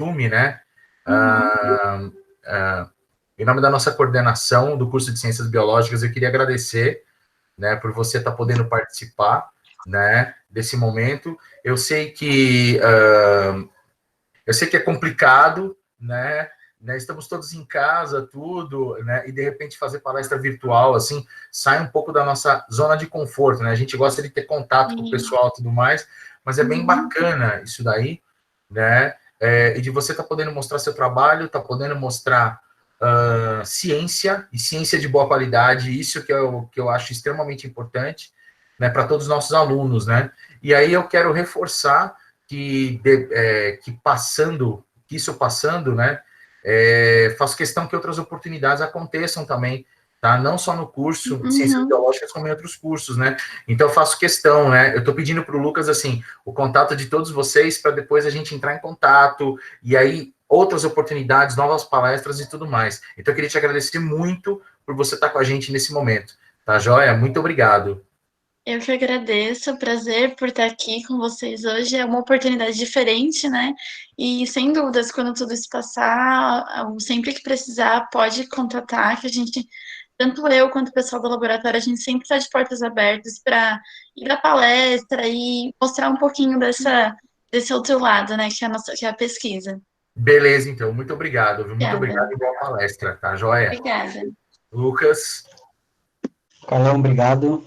costume, né? Uh, uh, em nome da nossa coordenação do curso de Ciências Biológicas, eu queria agradecer, né, por você estar podendo participar, né, desse momento. Eu sei que é complicado, né? Estamos todos em casa, tudo, né? E de repente fazer palestra virtual, assim, sai um pouco da nossa zona de conforto, né? A gente gosta de ter contato com o pessoal e tudo mais, mas é bem bacana isso daí, né? E de você estar podendo mostrar seu trabalho, estar podendo mostrar ciência, e ciência de boa qualidade, isso que eu acho extremamente importante, né, para todos os nossos alunos, né? E aí eu quero reforçar que isso passando, né, faço questão que outras oportunidades aconteçam também, tá? Não só no curso de Ciências Biológicas, como em outros cursos, né? Então, eu faço questão, né? Eu estou pedindo para o Lucas, assim, o contato de todos vocês, para depois a gente entrar em contato, e aí outras oportunidades, novas palestras e tudo mais. Então, eu queria te agradecer muito por você estar com a gente nesse momento, tá, joia? Muito obrigado. Eu que agradeço, prazer por estar aqui com vocês hoje. É uma oportunidade diferente, né? E sem dúvidas, quando tudo isso passar, sempre que precisar, pode contatar, que a gente, tanto eu quanto o pessoal do laboratório, a gente sempre está de portas abertas para ir dar palestra e mostrar um pouquinho desse outro lado, né? Que é a pesquisa. Beleza, então. Muito obrigado, viu? Muito Obrigada. obrigado e boa palestra, tá, joia? Obrigada. Lucas. Carlão, obrigado.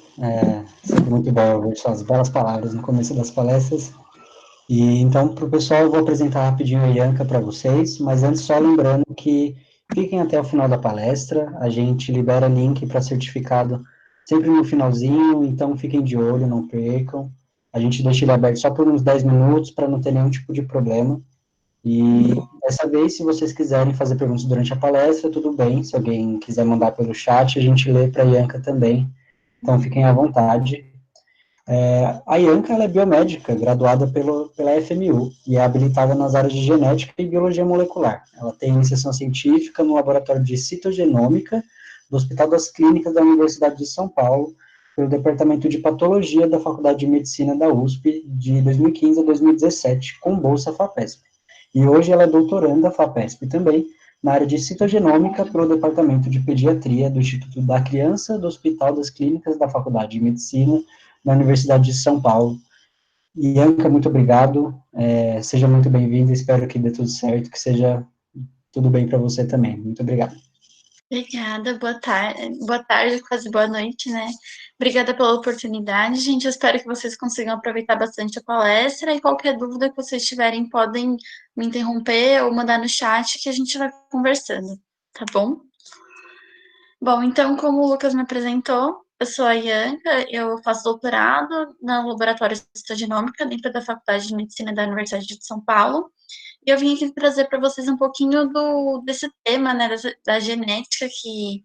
Sempre muito bom ouvir suas belas palavras no começo das palestras. E então, para o pessoal, eu vou apresentar rapidinho a Ianca para vocês, mas antes só lembrando que fiquem até o final da palestra, a gente libera link para certificado sempre no finalzinho, então fiquem de olho, não percam. A gente deixa ele aberto só por uns 10 minutos para não ter nenhum tipo de problema. E dessa vez, se vocês quiserem fazer perguntas durante a palestra, tudo bem. Se alguém quiser mandar pelo chat, a gente lê para a Ianca também. Então, fiquem à vontade. A Ianca ela é biomédica, graduada pela FMU, e é habilitada nas áreas de genética e biologia molecular. Ela tem iniciação científica no laboratório de citogenômica do Hospital das Clínicas da Universidade de São Paulo, pelo Departamento de Patologia da Faculdade de Medicina da USP, de 2015 a 2017, com bolsa FAPESP. E hoje ela é doutoranda FAPESP também, na área de citogenômica pelo Departamento de Pediatria do Instituto da Criança do Hospital das Clínicas da Faculdade de Medicina da Universidade de São Paulo. Ianca, muito obrigado, seja muito bem-vinda, espero que dê tudo certo, que seja tudo bem para você também. Muito obrigado. Obrigada, boa tarde, quase boa noite, né? Obrigada pela oportunidade, gente. Eu espero que vocês consigam aproveitar bastante a palestra e qualquer dúvida que vocês tiverem, podem me interromper ou mandar no chat que a gente vai conversando, tá bom? Bom, então, como o Lucas me apresentou, eu sou a Ianca, eu faço doutorado no Laboratório de Citogenômica dentro da Faculdade de Medicina da Universidade de São Paulo. E eu vim aqui trazer para vocês um pouquinho desse tema, né, da genética, que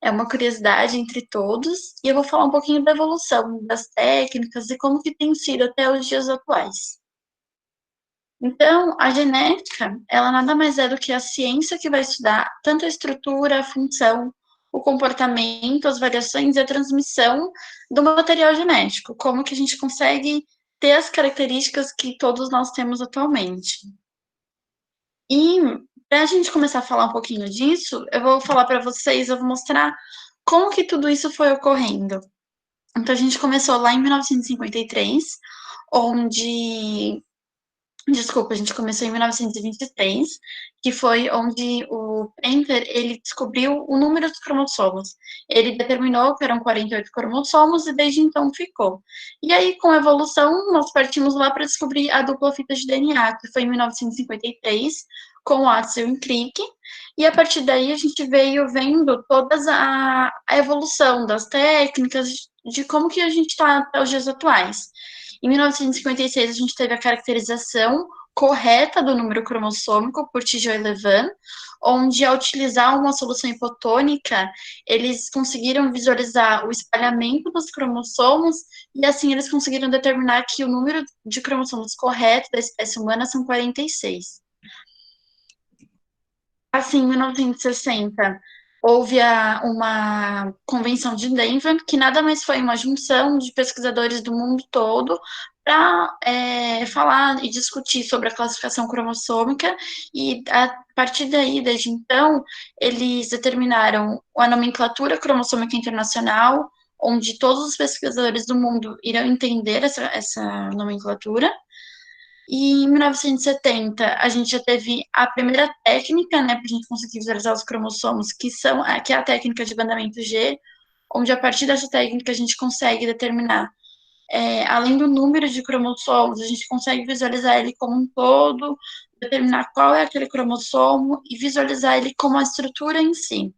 é uma curiosidade entre todos, e eu vou falar um pouquinho da evolução das técnicas e como que tem sido até os dias atuais. Então, a genética, ela nada mais é do que a ciência que vai estudar tanto a estrutura, a função, o comportamento, as variações e a transmissão do material genético, como que a gente consegue ter as características que todos nós temos atualmente. E para a gente começar a falar um pouquinho disso, eu vou falar para vocês, eu vou mostrar como que tudo isso foi ocorrendo. Então, a gente começou lá em 1953, onde... Desculpa, a gente começou em 1923, que foi onde o Penter, ele descobriu o número dos cromossomos. Ele determinou que eram 48 cromossomos e desde então ficou. E aí, com a evolução, nós partimos lá para descobrir a dupla fita de DNA, que foi em 1953, com o Axel e Crick, e a partir daí a gente veio vendo toda a evolução das técnicas, de como que a gente está até os dias atuais. Em 1956, a gente teve a caracterização correta do número cromossômico por Tijol e Levin, onde, ao utilizar uma solução hipotônica, eles conseguiram visualizar o espalhamento dos cromossomos e, assim, eles conseguiram determinar que o número de cromossomos correto da espécie humana são 46. Assim, em 1960, houve uma convenção de Denver, que nada mais foi uma junção de pesquisadores do mundo todo para falar e discutir sobre a classificação cromossômica, e a partir daí, desde então, eles determinaram a nomenclatura cromossômica internacional, onde todos os pesquisadores do mundo irão entender essa nomenclatura. E em 1970, a gente já teve a primeira técnica, né, para a gente conseguir visualizar os cromossomos, que é a técnica de bandamento G, onde a partir dessa técnica a gente consegue determinar, além do número de cromossomos, a gente consegue visualizar ele como um todo, determinar qual é aquele cromossomo e visualizar ele como a estrutura em si.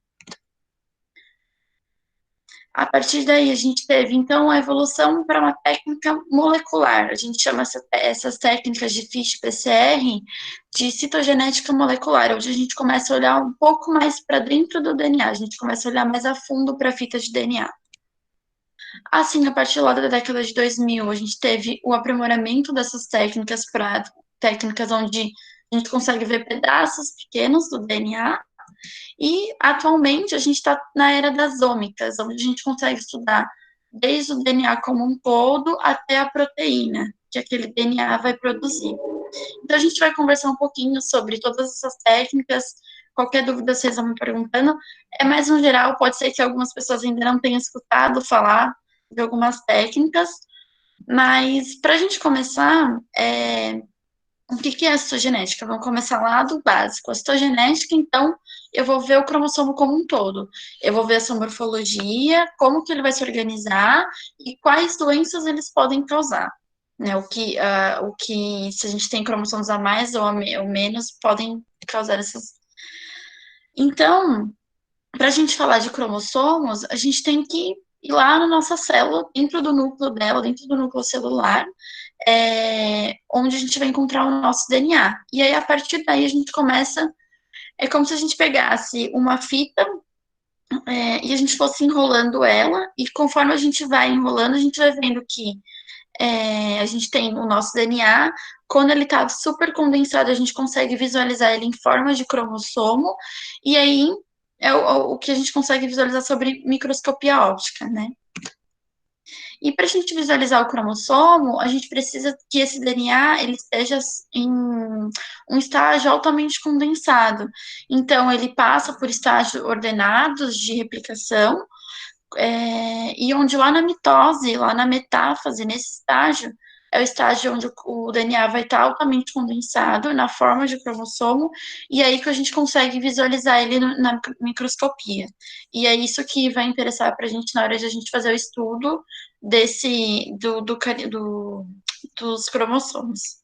A partir daí, a gente teve, então, a evolução para uma técnica molecular. A gente chama essas técnicas de FISH-PCR de citogenética molecular, onde a gente começa a olhar um pouco mais para dentro do DNA, a gente começa a olhar mais a fundo para a fita de DNA. Assim, a partir lá da década de 2000, a gente teve o aprimoramento dessas técnicas para técnicas onde a gente consegue ver pedaços pequenos do DNA, e atualmente a gente está na era das ômicas, onde a gente consegue estudar desde o DNA como um todo até a proteína que aquele DNA vai produzir. Então a gente vai conversar um pouquinho sobre todas essas técnicas. Qualquer dúvida vocês vão me perguntando. É mais no geral, pode ser que algumas pessoas ainda não tenham escutado falar de algumas técnicas, mas para a gente começar, o que é a citogenética? Vamos começar lá do básico. A citogenética, então, eu vou ver o cromossomo como um todo. Eu vou ver a sua morfologia, como que ele vai se organizar e quais doenças eles podem causar. Né? O que, se a gente tem cromossomos a mais ou menos, podem causar essas. Então, para a gente falar de cromossomos, a gente tem que ir lá na nossa célula, dentro do núcleo dela, dentro do núcleo celular, onde a gente vai encontrar o nosso DNA. E aí, a partir daí, a gente começa. É como se a gente pegasse uma fita e a gente fosse enrolando ela, e conforme a gente vai enrolando, a gente vai vendo que a gente tem o nosso DNA. Quando ele está super condensado, a gente consegue visualizar ele em forma de cromossomo, e aí é o que a gente consegue visualizar sobre microscopia óptica, né? E para a gente visualizar o cromossomo, a gente precisa que esse DNA ele esteja em um estágio altamente condensado. Então, ele passa por estágios ordenados de replicação, e onde lá na mitose, lá na metáfase, nesse estágio, é o estágio onde o DNA vai estar altamente condensado na forma de cromossomo, e aí que a gente consegue visualizar ele na microscopia. E é isso que vai interessar para a gente na hora de a gente fazer o estudo dos cromossomos.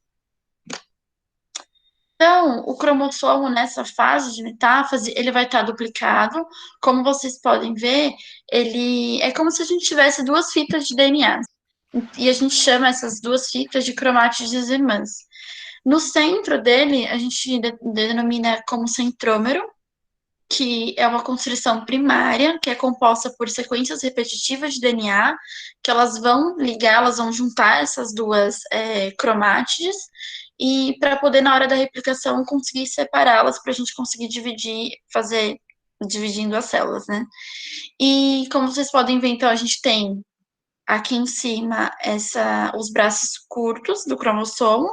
Então, o cromossomo nessa fase de metáfase, ele vai estar duplicado. Como vocês podem ver, ele é como se a gente tivesse duas fitas de DNA. E a gente chama essas duas fitas de cromátides irmãs. No centro dele, a gente denomina como centrômero, que é uma constrição primária, que é composta por sequências repetitivas de DNA, que elas vão ligar, elas vão juntar essas duas cromátides, e para poder, na hora da replicação, conseguir separá-las, para a gente conseguir dividindo as células, né? E como vocês podem ver, então, a gente tem aqui em cima os braços curtos do cromossomo,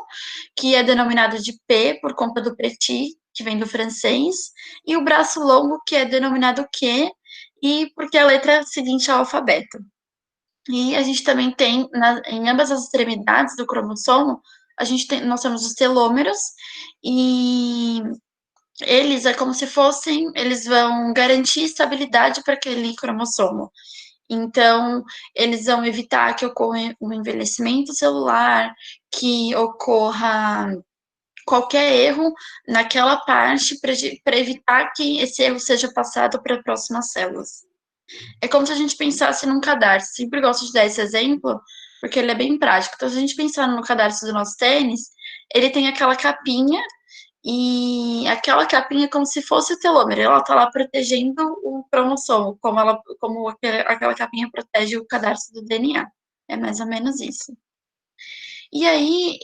que é denominado de P por conta do petit, que vem do francês, e o braço longo, que é denominado Q, e porque é a letra seguinte ao alfabeto. E a gente também tem, em ambas as extremidades do cromossomo, nós temos os telômeros, e eles é como se fossem, eles vão garantir estabilidade para aquele cromossomo. Então, eles vão evitar que ocorra um envelhecimento celular, que ocorra qualquer erro naquela parte, para evitar que esse erro seja passado para as próximas células. É como se a gente pensasse num cadarço. Sempre gosto de dar esse exemplo, porque ele é bem prático. Então, se a gente pensar no cadarço do nosso tênis, ele tem aquela capinha, e aquela capinha é como se fosse o telômero, ela está lá protegendo o cromossomo, como aquela capinha protege o cadarço do DNA. É mais ou menos isso. E aí,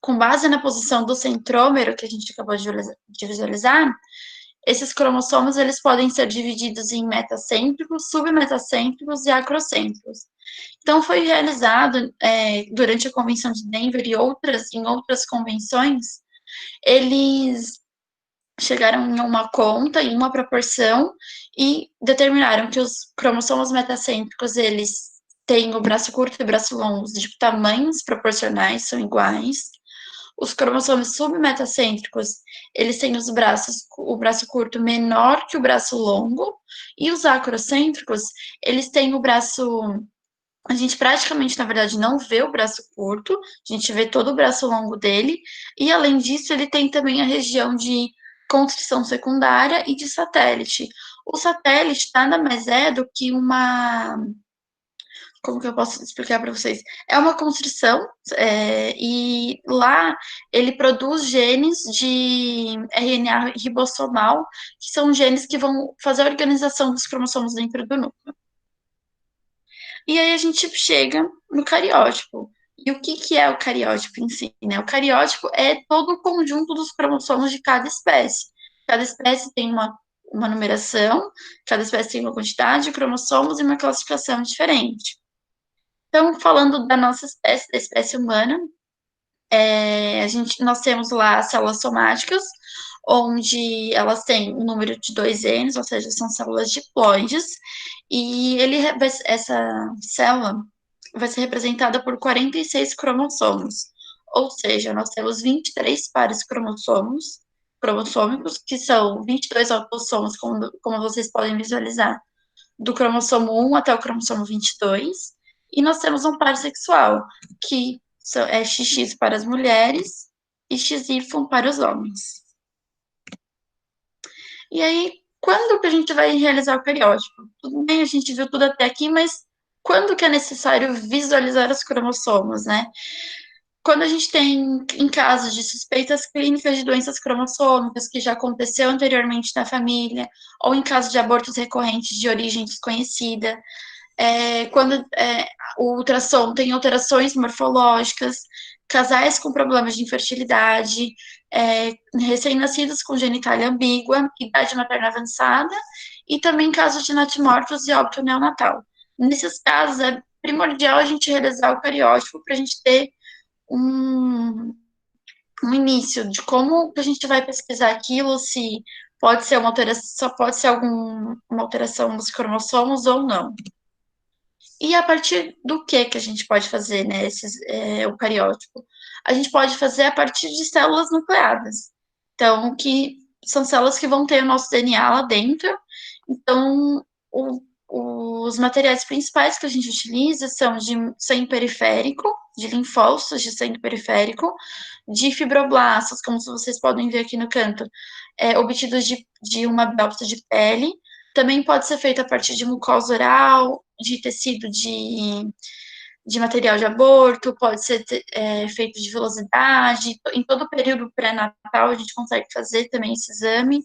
com base na posição do centrômero que a gente acabou de visualizar, esses cromossomos, eles podem ser divididos em metacêntricos, submetacêntricos e acrocêntricos. Então, foi realizado, durante a Convenção de Denver e em outras convenções, eles chegaram em uma conta, em uma proporção, e determinaram que os cromossomos metacêntricos, eles têm o braço curto e o braço longo de tamanhos proporcionais, são iguais. Os cromossomos submetacêntricos, eles têm o braço curto menor que o braço longo, e os acrocêntricos, eles têm o braço... A gente praticamente, na verdade, não vê o braço curto, a gente vê todo o braço longo dele, e além disso, ele tem também a região de constrição secundária e de satélite. O satélite nada mais é do que uma... Como que eu posso explicar para vocês? É uma constrição, e lá ele produz genes de RNA ribossomal, que são genes que vão fazer a organização dos cromossomos dentro do núcleo. E aí a gente chega no cariótipo. E o que é o cariótipo em si, né? O cariótipo é todo o conjunto dos cromossomos de cada espécie. Cada espécie tem uma numeração, cada espécie tem uma quantidade de cromossomos e uma classificação diferente. Então, falando da nossa espécie, da espécie humana, nós temos lá as células somáticas, onde elas têm um número de 2 Ns, ou seja, são células diploides, e essa célula vai ser representada por 46 cromossomos, ou seja, nós temos 23 pares cromossômicos, que são 22 autossomos, como vocês podem visualizar, do cromossomo 1 até o cromossomo 22, e nós temos um par sexual, que é XX para as mulheres e XY para os homens. E aí, quando que a gente vai realizar o cariótipo? Tudo bem, a gente viu tudo até aqui, mas quando que é necessário visualizar os cromossomos, né? Quando a gente tem, em casos de suspeitas clínicas de doenças cromossômicas, que já aconteceu anteriormente na família, ou em caso de abortos recorrentes de origem desconhecida, quando o ultrassom tem alterações morfológicas, casais com problemas de infertilidade, recém-nascidos com genitália ambígua, idade materna avançada, e também casos de natimortos e óbito neonatal. Nesses casos, é primordial a gente realizar o cariótipo para a gente ter um início de como a gente vai pesquisar aquilo, se pode ser uma alteração, só pode ser uma alteração dos cromossomos ou não. E a partir do que a gente pode fazer, né, o cariótipo? A gente pode fazer a partir de células nucleadas. Então, que são células que vão ter o nosso DNA lá dentro. Então, os materiais principais que a gente utiliza são de sangue periférico, de linfócitos de sangue periférico, de fibroblastos, como vocês podem ver aqui no canto, obtidos de uma biópsia de pele. Também pode ser feito a partir de mucosa oral, de tecido de material de aborto, pode ser feito de velocidade. Em todo o período pré-natal, a gente consegue fazer também esse exame.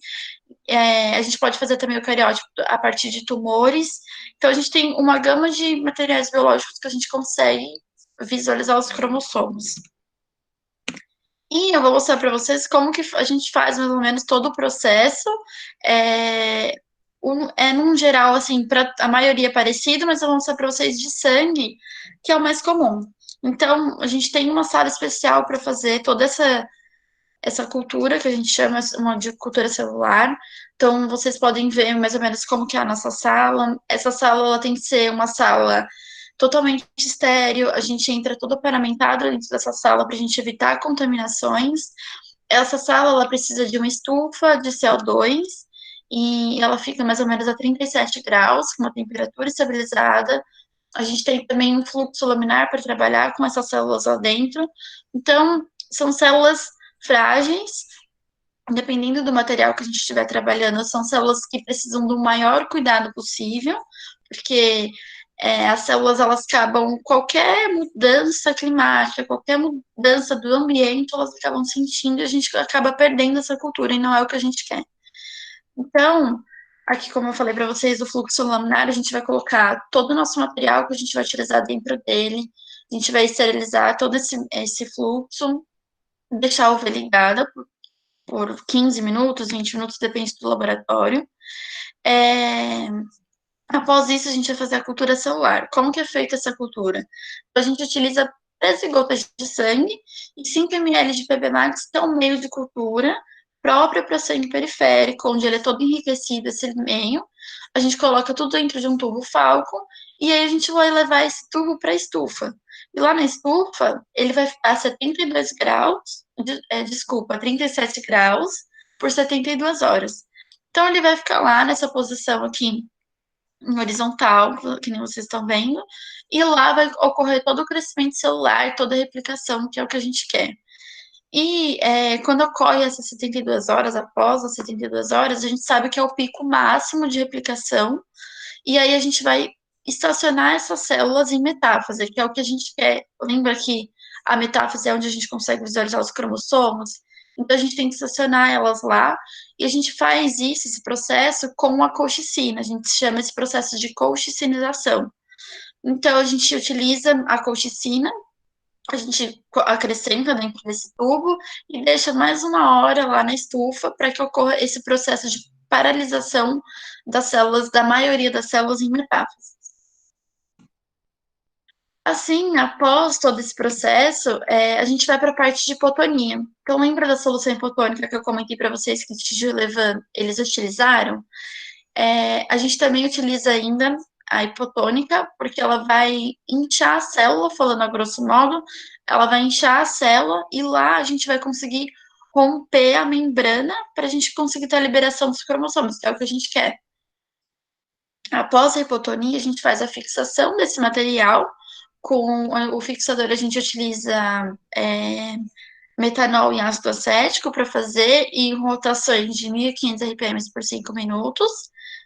A gente pode fazer também o cariótipo a partir de tumores. Então, a gente tem uma gama de materiais biológicos que a gente consegue visualizar os cromossomos. E eu vou mostrar para vocês como que a gente faz mais ou menos todo o processo. Num geral, assim, para a maioria é parecido, mas eu vou mostrar para vocês de sangue, que é o mais comum. Então, a gente tem uma sala especial para fazer toda essa cultura, que a gente chama de cultura celular. Então, vocês podem ver mais ou menos como que é a nossa sala. Essa sala, ela tem que ser uma sala totalmente estéril, a gente entra todo paramentado dentro dessa sala para a gente evitar contaminações. Essa sala, ela precisa de uma estufa de CO2, e ela fica mais ou menos a 37 graus, com uma temperatura estabilizada. A gente tem também um fluxo laminar para trabalhar com essas células lá dentro. Então, são células frágeis, dependendo do material que a gente estiver trabalhando, são células que precisam do maior cuidado possível, porque as células, elas acabam, qualquer mudança climática, qualquer mudança do ambiente, elas acabam sentindo e a gente acaba perdendo essa cultura, e não é o que a gente quer. Então, aqui, como eu falei para vocês, o fluxo laminar, a gente vai colocar todo o nosso material que a gente vai utilizar dentro dele, a gente vai esterilizar todo esse fluxo, deixar a UV ligada por 15 minutos, 20 minutos, depende do laboratório. Após isso, a gente vai fazer a cultura celular. Como que é feita essa cultura? A gente utiliza 13 gotas de sangue e 5 ml de PB Max, que é um meio de cultura próprio para sangue periférico, onde ele é todo enriquecido, esse meio. A gente coloca tudo dentro de um tubo Falcon e aí a gente vai levar esse tubo para a estufa. E lá na estufa, ele vai ficar a 72 graus, 37 graus por 72 horas. Então, ele vai ficar lá nessa posição aqui, em horizontal, que nem vocês estão vendo, e lá vai ocorrer todo o crescimento celular, toda a replicação, que é o que a gente quer. E quando ocorre essas 72 horas, após as 72 horas, a gente sabe que é o pico máximo de replicação, e aí a gente vai estacionar essas células em metáfase, que é o que a gente quer. Lembra que a metáfase é onde a gente consegue visualizar os cromossomos? Então, a gente tem que estacionar elas lá, e a gente faz isso, esse processo, com a colchicina. A gente chama esse processo de colchicinização. Então, a gente utiliza a colchicina, a gente acrescenta dentro desse tubo e deixa mais 1 hora lá na estufa para que ocorra esse processo de paralisação das células, da maioria das células em metáfase. Assim, após todo esse processo, a gente vai para a parte de hipotonia. Então, lembra da solução hipotônica que eu comentei para vocês que Tiju e Levan, eles utilizaram? A gente também utiliza ainda a hipotônica, porque ela vai inchar a célula, falando a grosso modo, ela vai inchar a célula e lá a gente vai conseguir romper a membrana para a gente conseguir ter a liberação dos cromossomos, que é o que a gente quer. Após a hipotonia, a gente faz a fixação desse material. Com o fixador, a gente utiliza metanol em ácido acético para fazer em rotações de 1.500 RPM por 5 minutos.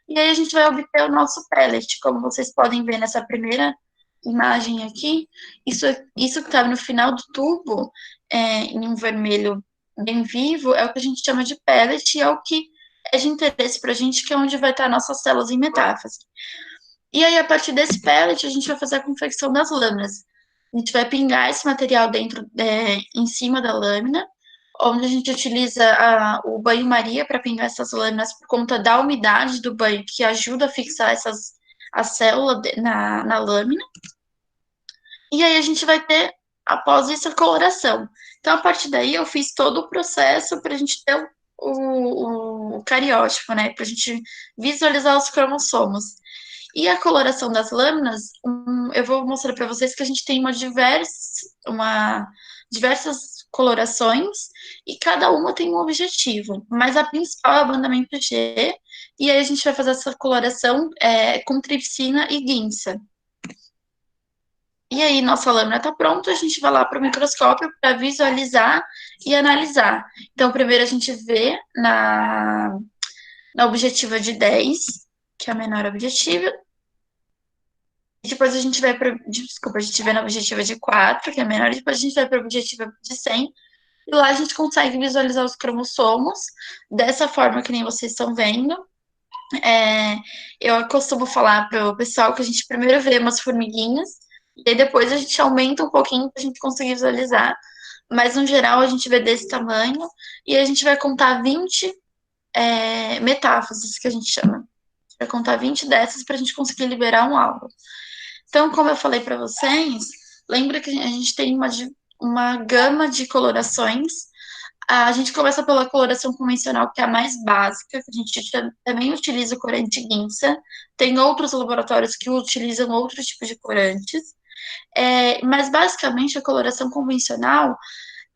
E aí a gente vai obter o nosso pellet. Como vocês podem ver nessa primeira imagem aqui, isso que está no final do tubo, em um vermelho bem vivo, é o que a gente chama de pellet e é o que é de interesse para a gente, que é onde vai estar nossas células em metáfase. E aí, a partir desse pellet, a gente vai fazer a confecção das lâminas. A gente vai pingar esse material dentro, em cima da lâmina, onde a gente utiliza o banho-maria para pingar essas lâminas por conta da umidade do banho, que ajuda a fixar a célula na lâmina. E aí a gente vai ter, após isso, a coloração. Então, a partir daí, eu fiz todo o processo para a gente ter o cariótipo, né? Para a gente visualizar os cromossomos. E a coloração das lâminas, eu vou mostrar para vocês que a gente tem diversas colorações e cada uma tem um objetivo, mas a principal é o abundamento G, e aí a gente vai fazer essa coloração com tripsina e guinça. E aí, nossa lâmina está pronta, a gente vai lá para o microscópio para visualizar e analisar. Então, primeiro a gente vê na objetiva de 10, que é a menor objetiva. Depois a gente vai para. Desculpa, a gente vê na objetiva de 4, que é a menor, e depois a gente vai para a objetiva de 100. E lá a gente consegue visualizar os cromossomos dessa forma que nem vocês estão vendo. Eu costumo falar para o pessoal que a gente primeiro vê umas formiguinhas, e aí depois a gente aumenta um pouquinho para a gente conseguir visualizar. Mas no geral a gente vê desse tamanho, e a gente vai contar 20 metáfases, que a gente chama. Vai contar 20 dessas para a gente conseguir liberar um alvo. Então, como eu falei para vocês, lembra que a gente tem uma gama de colorações. A gente começa pela coloração convencional, que é a mais básica, que a gente também utiliza o corante Giemsa. Tem outros laboratórios que utilizam outros tipos de corantes. Mas, basicamente, a coloração convencional,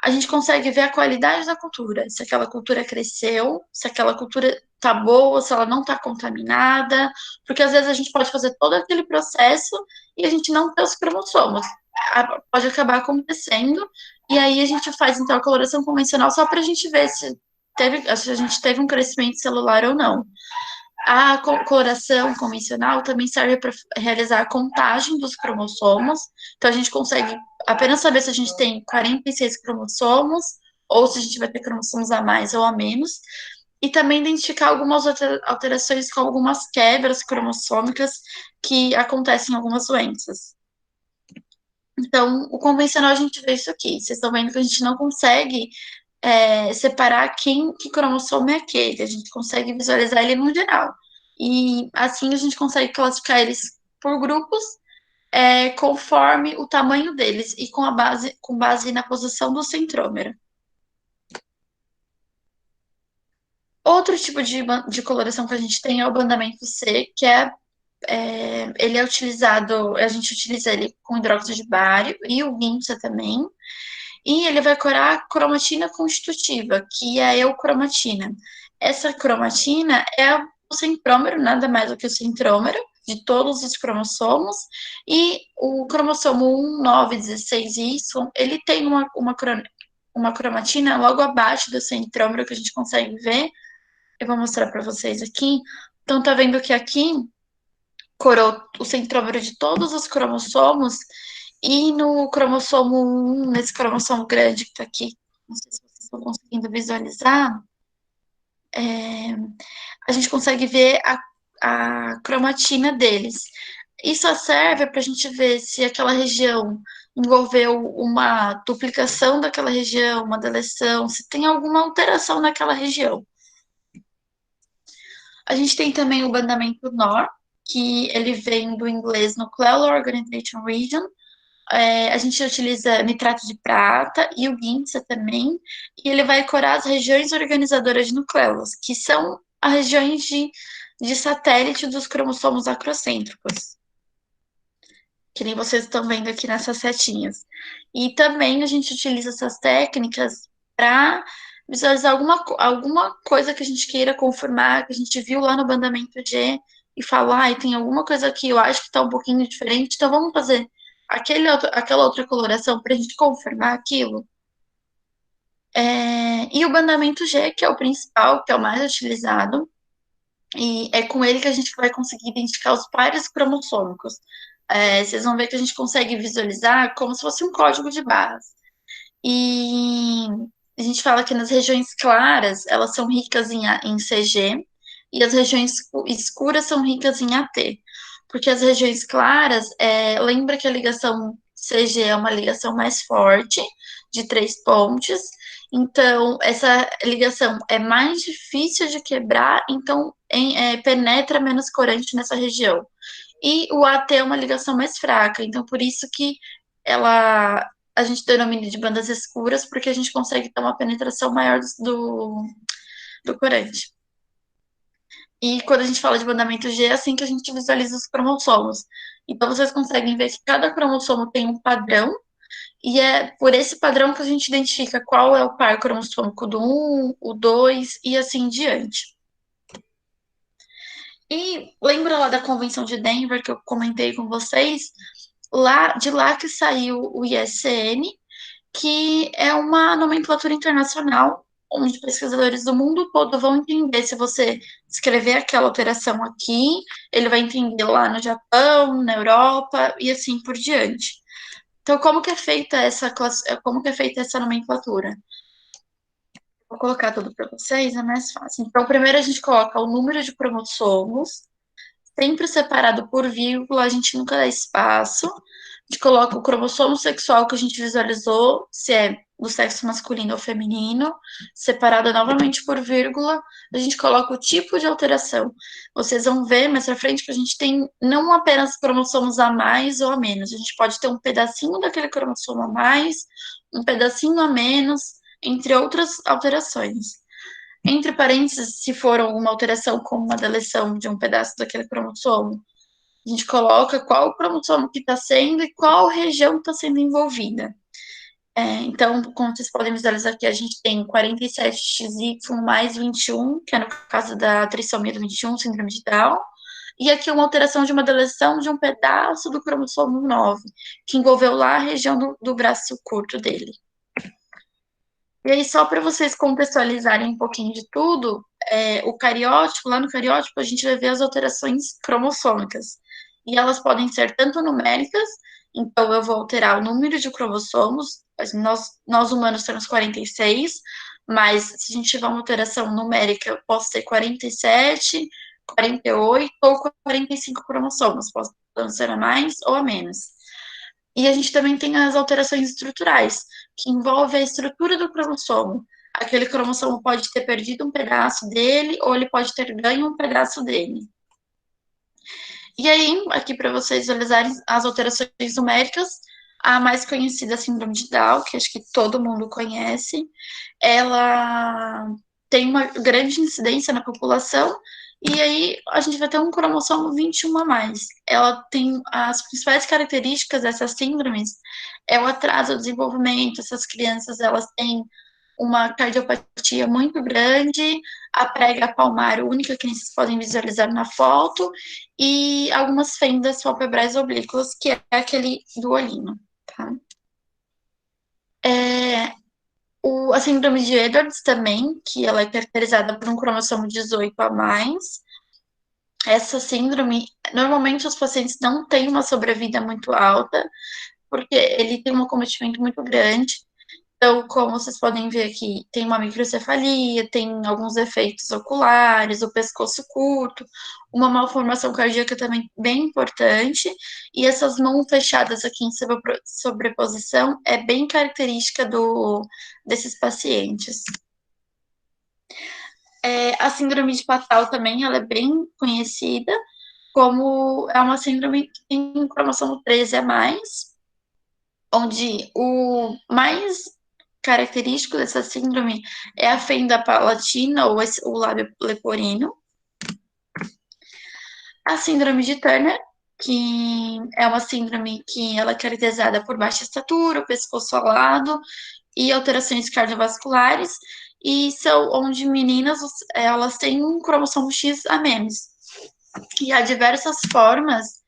a gente consegue ver a qualidade da cultura. Se aquela cultura cresceu, se aquela cultura tá boa, se ela não tá contaminada, porque às vezes a gente pode fazer todo aquele processo e a gente não ter os cromossomos. Pode acabar acontecendo, e aí a gente faz então a coloração convencional só para a gente ver se a gente teve um crescimento celular ou não. A coloração convencional também serve para realizar a contagem dos cromossomos, então a gente consegue apenas saber se a gente tem 46 cromossomos, ou se a gente vai ter cromossomos a mais ou a menos, e também identificar algumas alterações com algumas quebras cromossômicas que acontecem em algumas doenças. Então, o convencional a gente vê isso aqui. Vocês estão vendo que a gente não consegue separar que cromossomo é aquele, a gente consegue visualizar ele no geral. E assim a gente consegue classificar eles por grupos, conforme o tamanho deles e com base na posição do centrômero. Outro tipo de coloração que a gente tem é o bandamento C, que ele é utilizado, a gente utiliza ele com hidróxido de bário e o guinça também, e ele vai corar a cromatina constitutiva, que é a eucromatina. Essa cromatina é o centrômero, nada mais do que o centrômero de todos os cromossomos, e o cromossomo 1, 9, 16Y, ele tem uma cromatina logo abaixo do centrômero que a gente consegue ver. Eu vou mostrar para vocês aqui. Então, tá vendo que aqui corou o centrômero de todos os cromossomos, e no cromossomo 1, nesse cromossomo grande que tá aqui, não sei se vocês estão conseguindo visualizar, a gente consegue ver a cromatina deles. Isso serve para a gente ver se aquela região envolveu uma duplicação daquela região, uma deleção, se tem alguma alteração naquela região. A gente tem também o bandamento NOR, que ele vem do inglês Nuclear Organization Region. A gente utiliza nitrato de prata e o guinça também, e ele vai corar as regiões organizadoras de nucleolos, que são as regiões de satélite dos cromossomos acrocêntricos, que nem vocês estão vendo aqui nessas setinhas. E também a gente utiliza essas técnicas para visualizar alguma coisa que a gente queira confirmar, que a gente viu lá no bandamento G, e falar, tem alguma coisa aqui, eu acho que está um pouquinho diferente, então vamos fazer aquela outra coloração para a gente confirmar aquilo. E o bandamento G, que é o principal, que é o mais utilizado, e é com ele que a gente vai conseguir identificar os pares cromossômicos. Vocês vão ver que a gente consegue visualizar como se fosse um código de barras. E a gente fala que nas regiões claras, elas são ricas em CG, e as regiões escuras são ricas em AT. Porque as regiões claras, lembra que a ligação CG é uma ligação mais forte, de 3 pontes, então essa ligação é mais difícil de quebrar, então penetra menos corante nessa região. E o AT é uma ligação mais fraca, então por isso que a gente denomina de bandas escuras, porque a gente consegue ter uma penetração maior do corante. E quando a gente fala de bandamento G, é assim que a gente visualiza os cromossomos. Então, vocês conseguem ver que cada cromossomo tem um padrão, e é por esse padrão que a gente identifica qual é o par cromossômico do 1, o 2 e assim diante. E lembra lá da Convenção de Denver que eu comentei com vocês? De lá que saiu o ISN, que é uma nomenclatura internacional, onde pesquisadores do mundo todo vão entender. Se você escrever aquela alteração aqui, ele vai entender lá no Japão, na Europa e assim por diante. Então, como que é feita essa nomenclatura? Vou colocar tudo para vocês, é mais fácil. Então, primeiro a gente coloca o número de cromossomos, sempre separado por vírgula, a gente nunca dá espaço. A gente coloca o cromossomo sexual que a gente visualizou, se é do sexo masculino ou feminino, separado novamente por vírgula. A gente coloca o tipo de alteração. Vocês vão ver mais pra frente que a gente tem não apenas cromossomos a mais ou a menos, a gente pode ter um pedacinho daquele cromossomo a mais, um pedacinho a menos, entre outras alterações. Entre parênteses, se for alguma alteração como uma deleção de um pedaço daquele cromossomo, a gente coloca qual cromossomo que está sendo e qual região está sendo envolvida. Então, como vocês podem visualizar aqui, a gente tem 47XY mais 21, que é no caso da trissomia do 21, síndrome de Down, e aqui uma alteração de uma deleção de um pedaço do cromossomo 9, que envolveu lá a região do braço curto dele. E aí, só para vocês contextualizarem um pouquinho de tudo, lá no cariótipo, a gente vai ver as alterações cromossômicas. E elas podem ser tanto numéricas, então eu vou alterar o número de cromossomos, nós humanos temos 46, mas se a gente tiver uma alteração numérica, eu posso ter 47, 48 ou 45 cromossomos, posso ser a mais ou a menos. E a gente também tem as alterações estruturais, que envolvem a estrutura do cromossomo. aquele cromossomo pode ter perdido um pedaço dele ou ele pode ter ganho um pedaço dele. E aí, aqui para vocês visualizarem as alterações numéricas, a mais conhecida, a síndrome de Down, que acho que todo mundo conhece, ela tem uma grande incidência na população, e aí a gente vai ter um cromossomo 21 a mais. Ela tem as principais características dessas síndromes, é o atraso do desenvolvimento, essas crianças, elas têm uma cardiopatia muito grande, a prega palmar única que vocês podem visualizar na foto, e algumas fendas palpebrais oblíquas, que é aquele do olhinho, tá? A síndrome de Edwards também, que ela é caracterizada por um cromossomo 18 a mais. Essa síndrome, normalmente os pacientes não têm uma sobrevida muito alta, porque ele tem um acometimento muito grande. Então, como vocês podem ver aqui, tem uma microcefalia, tem alguns efeitos oculares, o pescoço curto, uma malformação cardíaca também bem importante, e essas mãos fechadas aqui em sobreposição é bem característica desses pacientes. A síndrome de Patau também, ela é bem conhecida, como é uma síndrome que tem um cromossomo 13 a mais, onde o mais característico dessa síndrome é a fenda palatina ou o lábio leporino. A síndrome de Turner, que é uma síndrome que ela é caracterizada por baixa estatura, pescoço alado e alterações cardiovasculares, e são onde meninas, elas têm um cromossomo X a menos. E há diversas formas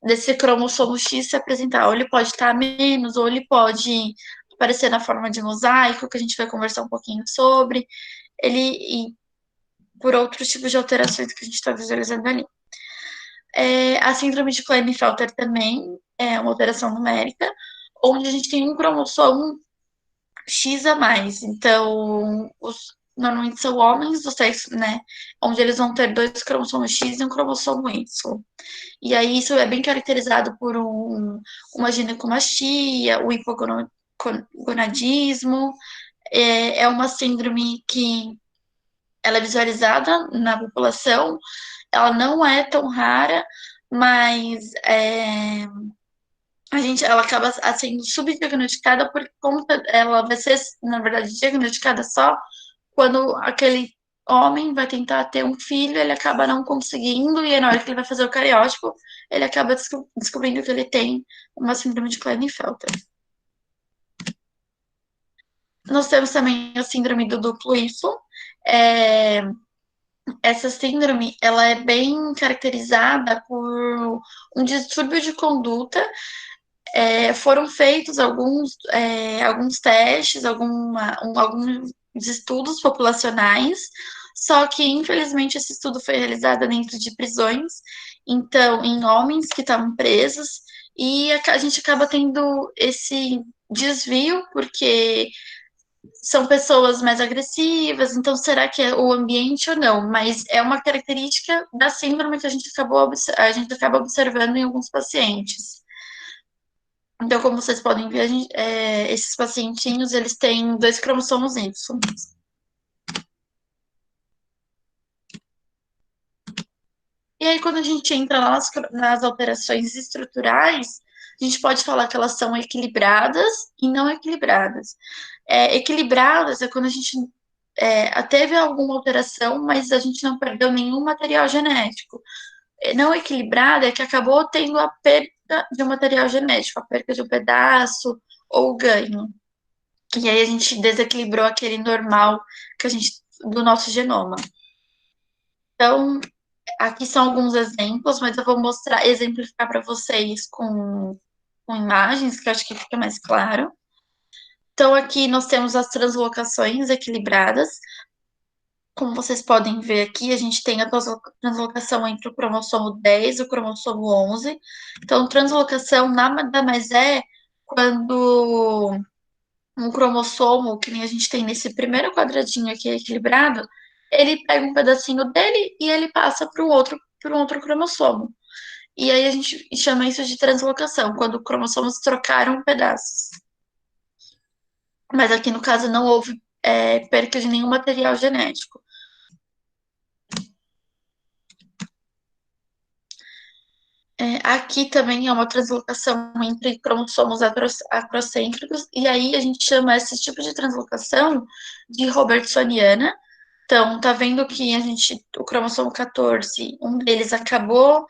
desse cromossomo X se apresentar. Ou ele pode estar a menos, ou ele pode aparecer na forma de mosaico, que a gente vai conversar um pouquinho sobre. E por outros tipos de alterações que a gente está visualizando ali. A síndrome de Klinefelter também é uma alteração numérica, onde a gente tem um cromossomo X a mais. Então, normalmente são homens do sexo, né? Onde eles vão ter 2 cromossomos X e um cromossomo Y. E aí isso é bem caracterizado por uma ginecomastia, o hipogonadismo. É uma síndrome que ela é visualizada na população, ela não é tão rara, mas ela acaba sendo subdiagnosticada por conta, ela vai ser, na verdade, diagnosticada só quando aquele homem vai tentar ter um filho, ele acaba não conseguindo, e aí, na hora que ele vai fazer o cariótipo, ele acaba descobrindo que ele tem uma síndrome de Klinefelter. Nós temos também a síndrome do duplo Y. Essa síndrome, ela é bem caracterizada por um distúrbio de conduta. Foram feitos alguns testes, alguns estudos populacionais, só que, infelizmente, esse estudo foi realizado dentro de prisões, então, em homens que estavam presos, e a gente acaba tendo esse desvio, porque são pessoas mais agressivas, então será que é o ambiente ou não? Mas é uma característica da síndrome que a gente acaba observando em alguns pacientes. Então, como vocês podem ver, esses pacientinhos, eles têm 2 cromossomos Y. E aí, quando a gente entra lá nas alterações estruturais, a gente pode falar que elas são equilibradas e não equilibradas. Equilibradas é quando a gente teve alguma alteração, mas a gente não perdeu nenhum material genético. Não equilibrada é que acabou tendo a perda de um material genético, a perda de um pedaço ou ganho. E aí a gente desequilibrou aquele normal do nosso genoma. Então, aqui são alguns exemplos, mas eu vou exemplificar para vocês com imagens, que eu acho que fica mais claro. Então, aqui nós temos as translocações equilibradas. Como vocês podem ver aqui, a gente tem a translocação entre o cromossomo 10 e o cromossomo 11. Então, translocação nada mais é quando um cromossomo, que nem a gente tem nesse primeiro quadradinho aqui equilibrado, ele pega um pedacinho dele e ele passa para um outro cromossomo. E aí a gente chama isso de translocação, quando cromossomos trocaram pedaços. Mas aqui, no caso, não houve perca de nenhum material genético. Aqui também é uma translocação entre cromossomos acrocêntricos, e aí a gente chama esse tipo de translocação de robertsoniana. Então, tá vendo que o cromossomo 14, um deles acabou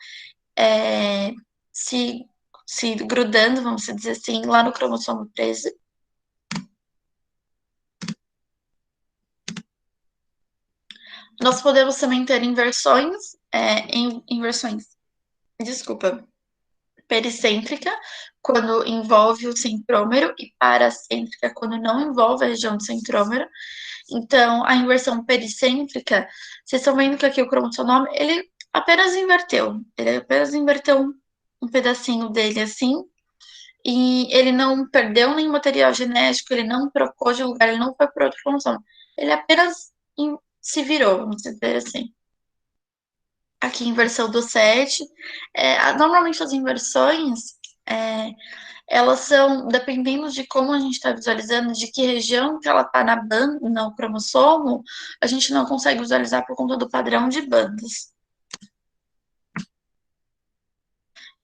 é, se, se grudando, vamos dizer assim, lá no cromossomo 13. Nós podemos também ter inversões, desculpa, pericêntrica, quando envolve o centrômero, e paracêntrica, quando não envolve a região do centrômero. Então, a inversão pericêntrica, vocês estão vendo que aqui o cromossomo, ele apenas inverteu. Ele apenas inverteu um pedacinho dele assim, e ele não perdeu nenhum material genético, ele não trocou de lugar, ele não foi para outro cromossomo. Ele apenas se virou, vamos dizer assim. Aqui, inversão do 7. Normalmente, as inversões, é, elas são, dependendo de como a gente está visualizando, de que região que ela está na banda, no cromossomo, a gente não consegue visualizar por conta do padrão de bandas.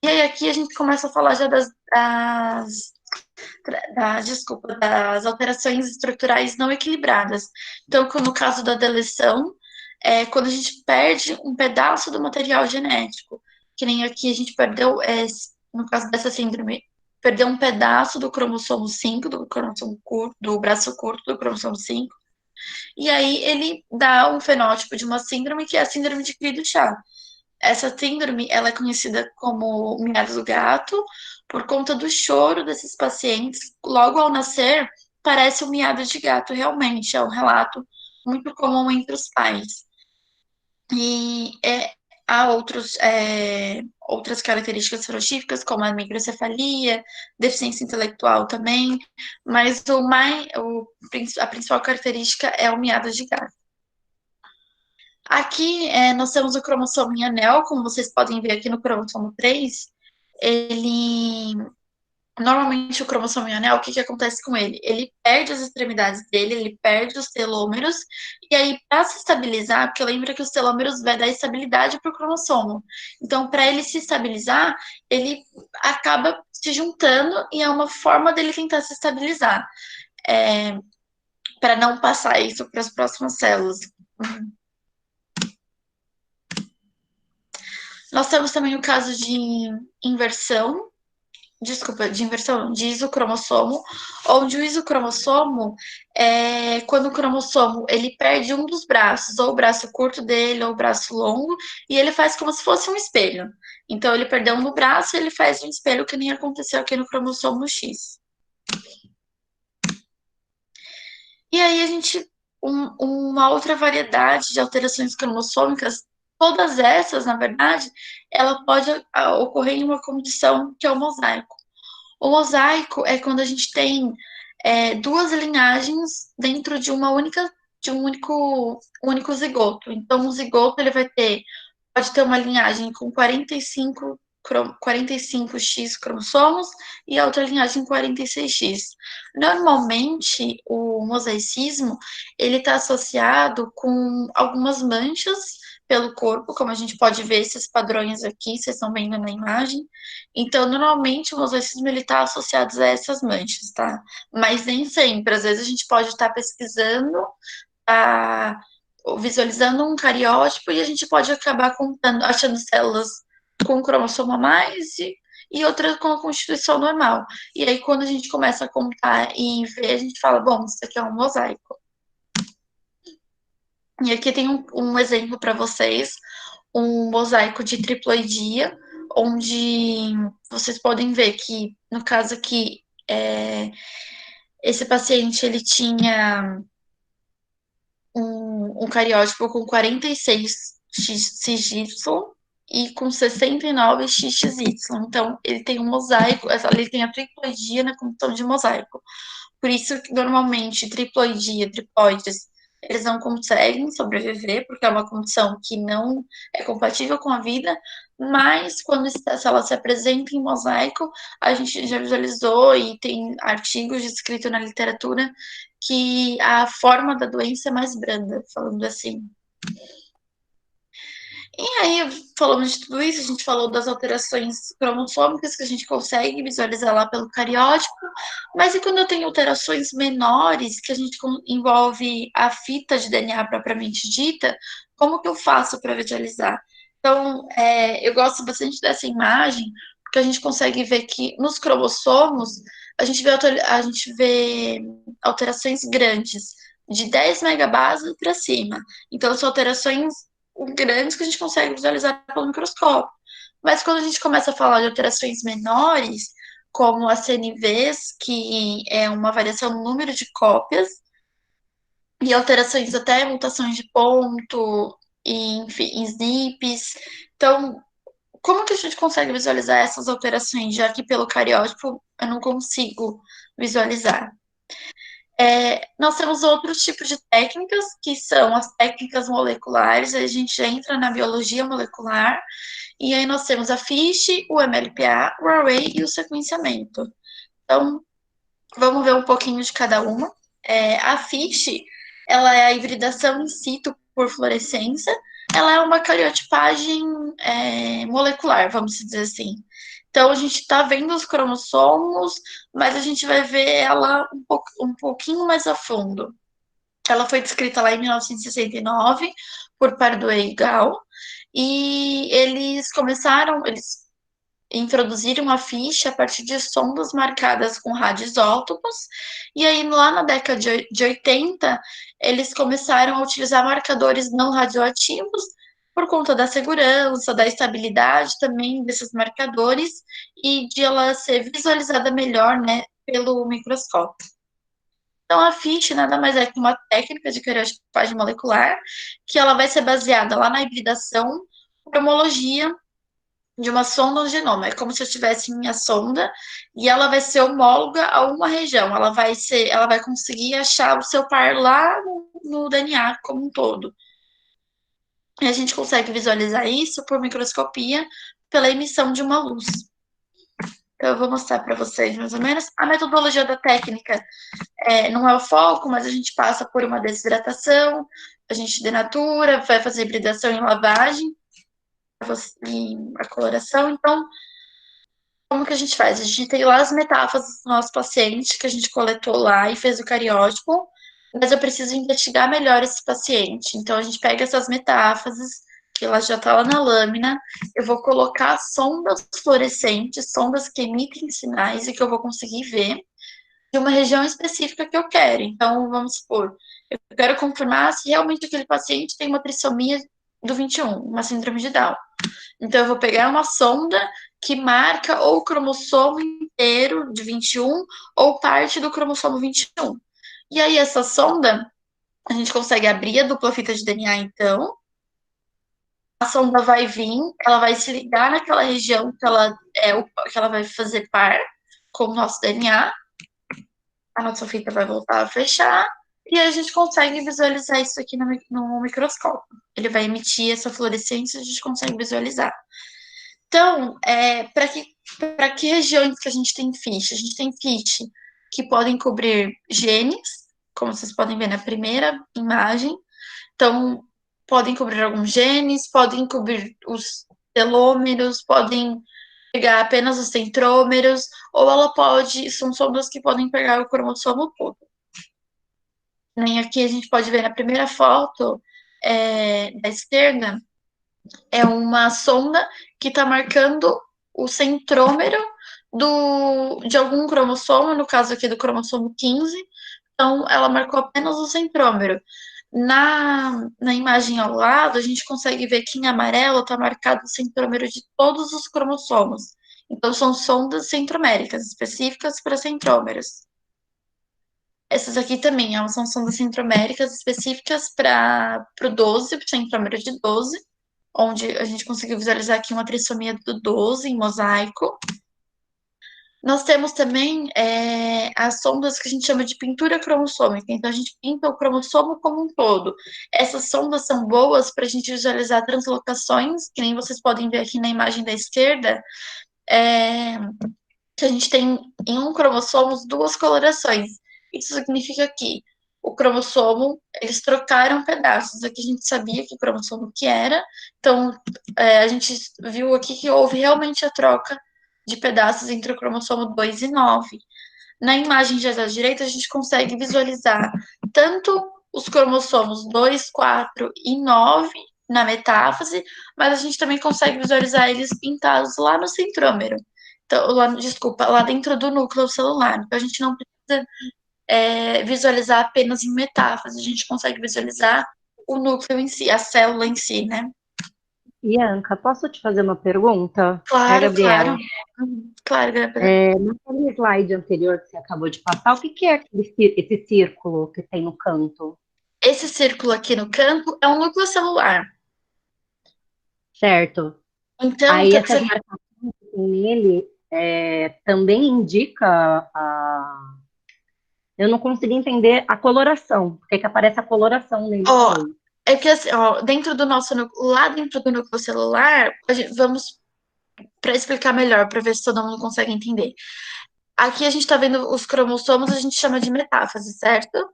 E aí, aqui a gente começa a falar já das alterações estruturais não equilibradas. Então, no caso da deleção, quando a gente perde um pedaço do material genético, que nem aqui a gente perdeu, no caso dessa síndrome, perdeu um pedaço do cromossomo 5, do cromossomo curto, do braço curto do cromossomo 5, e aí ele dá um fenótipo de uma síndrome que é a síndrome de Cri-du-Chat. Essa síndrome, ela é conhecida como miado do gato por conta do choro desses pacientes. Logo ao nascer, parece um miado de gato, realmente. É um relato muito comum entre os pais. E há outras características fenotípicas, como a microcefalia, deficiência intelectual também, mas a principal característica é o miado de gato. Aqui nós temos o cromossomo em anel, como vocês podem ver aqui no cromossomo 3. Ele. Normalmente, o cromossomo em anel, o que, que acontece com ele? Ele perde as extremidades dele, ele perde os telômeros, e aí, para se estabilizar, porque lembra que os telômeros vai dar estabilidade para o cromossomo. Então, para ele se estabilizar, ele acaba se juntando e é uma forma dele tentar se estabilizar, para não passar isso para as próximas células. Nós temos também o caso de inversão, de isocromossomo, onde o isocromossomo é quando o cromossomo ele perde um dos braços, ou o braço curto dele, ou o braço longo, e ele faz como se fosse um espelho. Então, ele perdeu um no braço, ele faz um espelho, que nem aconteceu aqui no cromossomo X. E aí a gente, uma outra variedade de alterações cromossômicas, todas essas, na verdade, ela pode ocorrer em uma condição que é o mosaico. O mosaico é quando a gente tem duas linhagens dentro de um único zigoto. Então, o zigoto ele pode ter uma linhagem com 45X cromossomos e a outra linhagem 46X. Normalmente, o mosaicismo ele está associado com algumas manchas pelo corpo, como a gente pode ver esses padrões aqui, vocês estão vendo na imagem. Então, normalmente, o mosaicismo ele está associado a essas manchas, tá? Mas nem sempre. Às vezes, a gente pode estar pesquisando, tá visualizando um cariótipo e a gente pode acabar achando células com um cromossomo a mais e outras com a constituição normal. E aí, quando a gente começa a contar e ver, a gente fala, bom, isso aqui é um mosaico. E aqui tem um exemplo para vocês, um mosaico de triploidia, onde vocês podem ver que, no caso aqui, esse paciente, ele tinha um cariótipo com 46 XY e com 69 XXY. Então, ele tem um mosaico, ele tem a triploidia na condição de mosaico. Por isso que, normalmente, triploidia, triploides, eles não conseguem sobreviver, porque é uma condição que não é compatível com a vida, mas se ela se apresenta em mosaico, a gente já visualizou e tem artigos descritos na literatura que a forma da doença é mais branda, falando assim. E aí, falamos de tudo isso, a gente falou das alterações cromossômicas que a gente consegue visualizar lá pelo cariótipo, mas e quando eu tenho alterações menores, que a gente envolve a fita de DNA propriamente dita, como que eu faço para visualizar? Então, eu gosto bastante dessa imagem, porque a gente consegue ver que nos cromossomos, a gente vê alterações grandes, de 10 megabases para cima. Então, são alterações grandes que a gente consegue visualizar pelo microscópio. Mas quando a gente começa a falar de alterações menores, como as CNVs, que é uma variação no número de cópias, e alterações até mutações de ponto, e, enfim, SNPs. Então, como que a gente consegue visualizar essas alterações, já que pelo cariótipo eu não consigo visualizar? Nós temos outros tipos de técnicas, que são as técnicas moleculares, a gente entra na biologia molecular, e aí nós temos a FISH, o MLPA, o Array e o sequenciamento. Então, vamos ver um pouquinho de cada uma. A FISH, ela é a hibridação in situ por fluorescência, ela é uma cariotipagem molecular, vamos dizer assim. Então, a gente está vendo os cromossomos, mas a gente vai ver ela um pouquinho mais a fundo. Ela foi descrita lá em 1969 por Pardue e Gall, e eles introduziram a ficha a partir de sondas marcadas com radioisótopos, e aí lá na década de 80, eles começaram a utilizar marcadores não radioativos por conta da segurança, da estabilidade também desses marcadores e de ela ser visualizada melhor, né, pelo microscópio. Então, a FISH nada mais é que uma técnica de cariotipagem molecular, que ela vai ser baseada lá na hibridação por homologia de uma sonda no genoma. É como se eu tivesse minha sonda e ela vai ser homóloga a uma região. Ela vai conseguir achar o seu par lá no DNA como um todo. E a gente consegue visualizar isso por microscopia pela emissão de uma luz. Então, eu vou mostrar para vocês mais ou menos. A metodologia da técnica não é o foco, mas a gente passa por uma desidratação, a gente denatura, vai fazer hibridação em lavagem, e a coloração. Então, como que a gente faz? A gente tem lá as metáfases do nosso paciente, que a gente coletou lá e fez o cariótipo, mas eu preciso investigar melhor esse paciente. Então, a gente pega essas metáfases, que ela já está lá na lâmina, eu vou colocar sondas fluorescentes, sondas que emitem sinais e que eu vou conseguir ver de uma região específica que eu quero. Então, vamos supor, eu quero confirmar se realmente aquele paciente tem uma trissomia do 21, uma síndrome de Down. Então, eu vou pegar uma sonda que marca ou o cromossomo inteiro de 21 ou parte do cromossomo 21. E aí, essa sonda, a gente consegue abrir a dupla fita de DNA, então. A sonda vai vir, ela vai se ligar naquela região que ela vai fazer par com o nosso DNA. A nossa fita vai voltar a fechar e a gente consegue visualizar isso aqui no microscópio. Ele vai emitir essa fluorescência e a gente consegue visualizar. Então, para que regiões que a gente tem ficha? A gente tem ficha que podem cobrir genes, como vocês podem ver na primeira imagem. Então, podem cobrir alguns genes, podem cobrir os telômeros, podem pegar apenas os centrômeros, ou são sondas que podem pegar o cromossomo todo. Nem aqui a gente pode ver na primeira foto da esquerda, é uma sonda que está marcando o centrômero de algum cromossomo, no caso aqui do cromossomo 15, então ela marcou apenas o centrômero. Na imagem ao lado, a gente consegue ver que em amarelo está marcado o centrômero de todos os cromossomos. Então, são sondas centroméricas, específicas para centrômeros. Essas aqui também são sondas centroméricas específicas para o 12, para o centrômero de 12, onde a gente conseguiu visualizar aqui uma trissomia do 12 em mosaico. Nós temos também as sondas que a gente chama de pintura cromossômica. Então, a gente pinta o cromossomo como um todo. Essas sondas são boas para a gente visualizar translocações, que nem vocês podem ver aqui na imagem da esquerda, que a gente tem em um cromossomo duas colorações. Isso significa que o cromossomo, eles trocaram pedaços. Aqui a gente sabia que cromossomo que era. Então, a gente viu aqui que houve realmente a troca de pedaços entre o cromossomo 2 e 9. Na imagem já da direita, a gente consegue visualizar tanto os cromossomos 2, 4 e 9 na metáfase, mas a gente também consegue visualizar eles pintados lá no centrômero. Então, lá dentro do núcleo celular. Então, a gente não precisa visualizar apenas em metáfase, a gente consegue visualizar o núcleo em si, a célula em si, né? Bianca, posso te fazer uma pergunta? Claro, É a Gabriela. Claro, Gabriela. Naquele slide anterior que você acabou de passar, o que é esse círculo que tem no canto? Esse círculo aqui no canto é um núcleo celular. Certo. Então, aí essas marcações que tem nele também indica Eu não consegui entender a coloração. Por que aparece a coloração nele também? É que assim, dentro do nosso lá dentro do núcleo celular, vamos para explicar melhor, para ver se todo mundo consegue entender. Aqui a gente está vendo os cromossomos, a gente chama de metáfase, certo?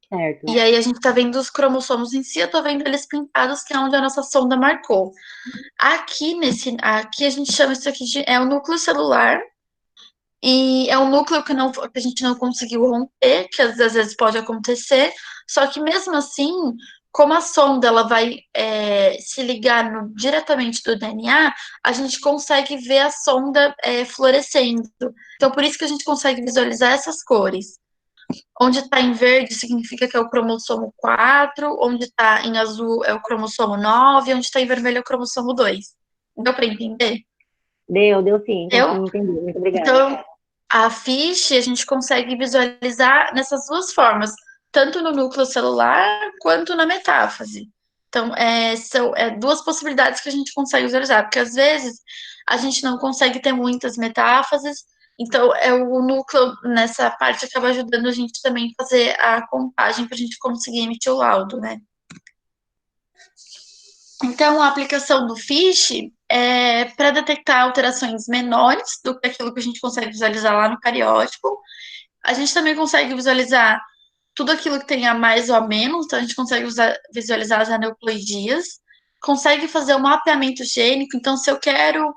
Certo. E aí a gente está vendo os cromossomos em si, eu estou vendo eles pintados, que é onde a nossa sonda marcou. Aqui a gente chama isso aqui de o núcleo celular. E é um núcleo que a gente não conseguiu romper, que às vezes pode acontecer, só que mesmo assim, como a sonda ela vai se ligar diretamente do DNA, a gente consegue ver a sonda florescendo. Então, por isso que a gente consegue visualizar essas cores. Onde está em verde significa que é o cromossomo 4, onde está em azul é o cromossomo 9, onde está em vermelho é o cromossomo 2. Deu para entender? Deu sim, Deu? consegui entender. Muito obrigada. Então, a FISH a gente consegue visualizar nessas duas formas, tanto no núcleo celular quanto na metáfase. Então, são duas possibilidades que a gente consegue visualizar, porque às vezes a gente não consegue ter muitas metáfases, então o núcleo nessa parte acaba ajudando a gente também a fazer a contagem para a gente conseguir emitir o laudo, né? Então, a aplicação do FISH é para detectar alterações menores do que aquilo que a gente consegue visualizar lá no cariótipo. A gente também consegue visualizar tudo aquilo que tem a mais ou a menos, então a gente consegue visualizar as aneuploidias, consegue fazer o mapeamento gênico, então se eu quero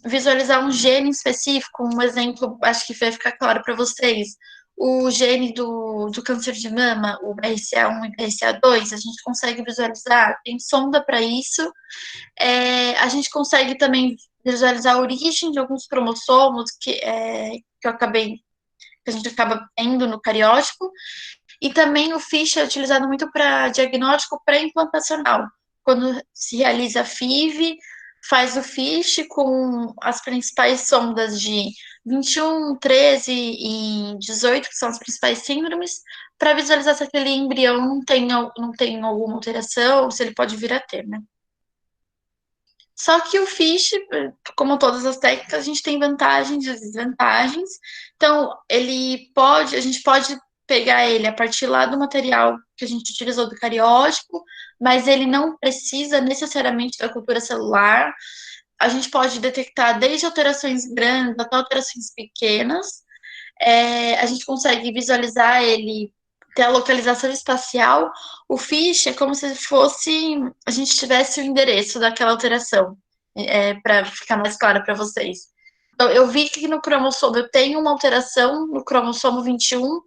visualizar um gene específico, um exemplo, acho que vai ficar claro para vocês, o gene do câncer de mama, o BRCA1 e BRCA2, a gente consegue visualizar, tem sonda para isso, a gente consegue também visualizar a origem de alguns cromossomos que a gente acaba tendo no cariótipo, e também o FISH é utilizado muito para diagnóstico pré-implantacional, quando se realiza a FIV, faz o FISH com as principais sondas de 21, 13 e 18, que são as principais síndromes, para visualizar se aquele embrião não tem alguma alteração, se ele pode vir a ter, né? Só que o FISH, como todas as técnicas, a gente tem vantagens e desvantagens. Então, a gente pode pegar ele a partir lá do material que a gente utilizou do cariótipo, mas ele não precisa necessariamente da cultura celular. A gente pode detectar desde alterações grandes até alterações pequenas. A gente consegue visualizar ele, ter a localização espacial. O FISH é como se a gente tivesse o endereço daquela alteração, para ficar mais claro para vocês. Então, eu vi que no cromossomo eu tenho uma alteração no cromossomo 21,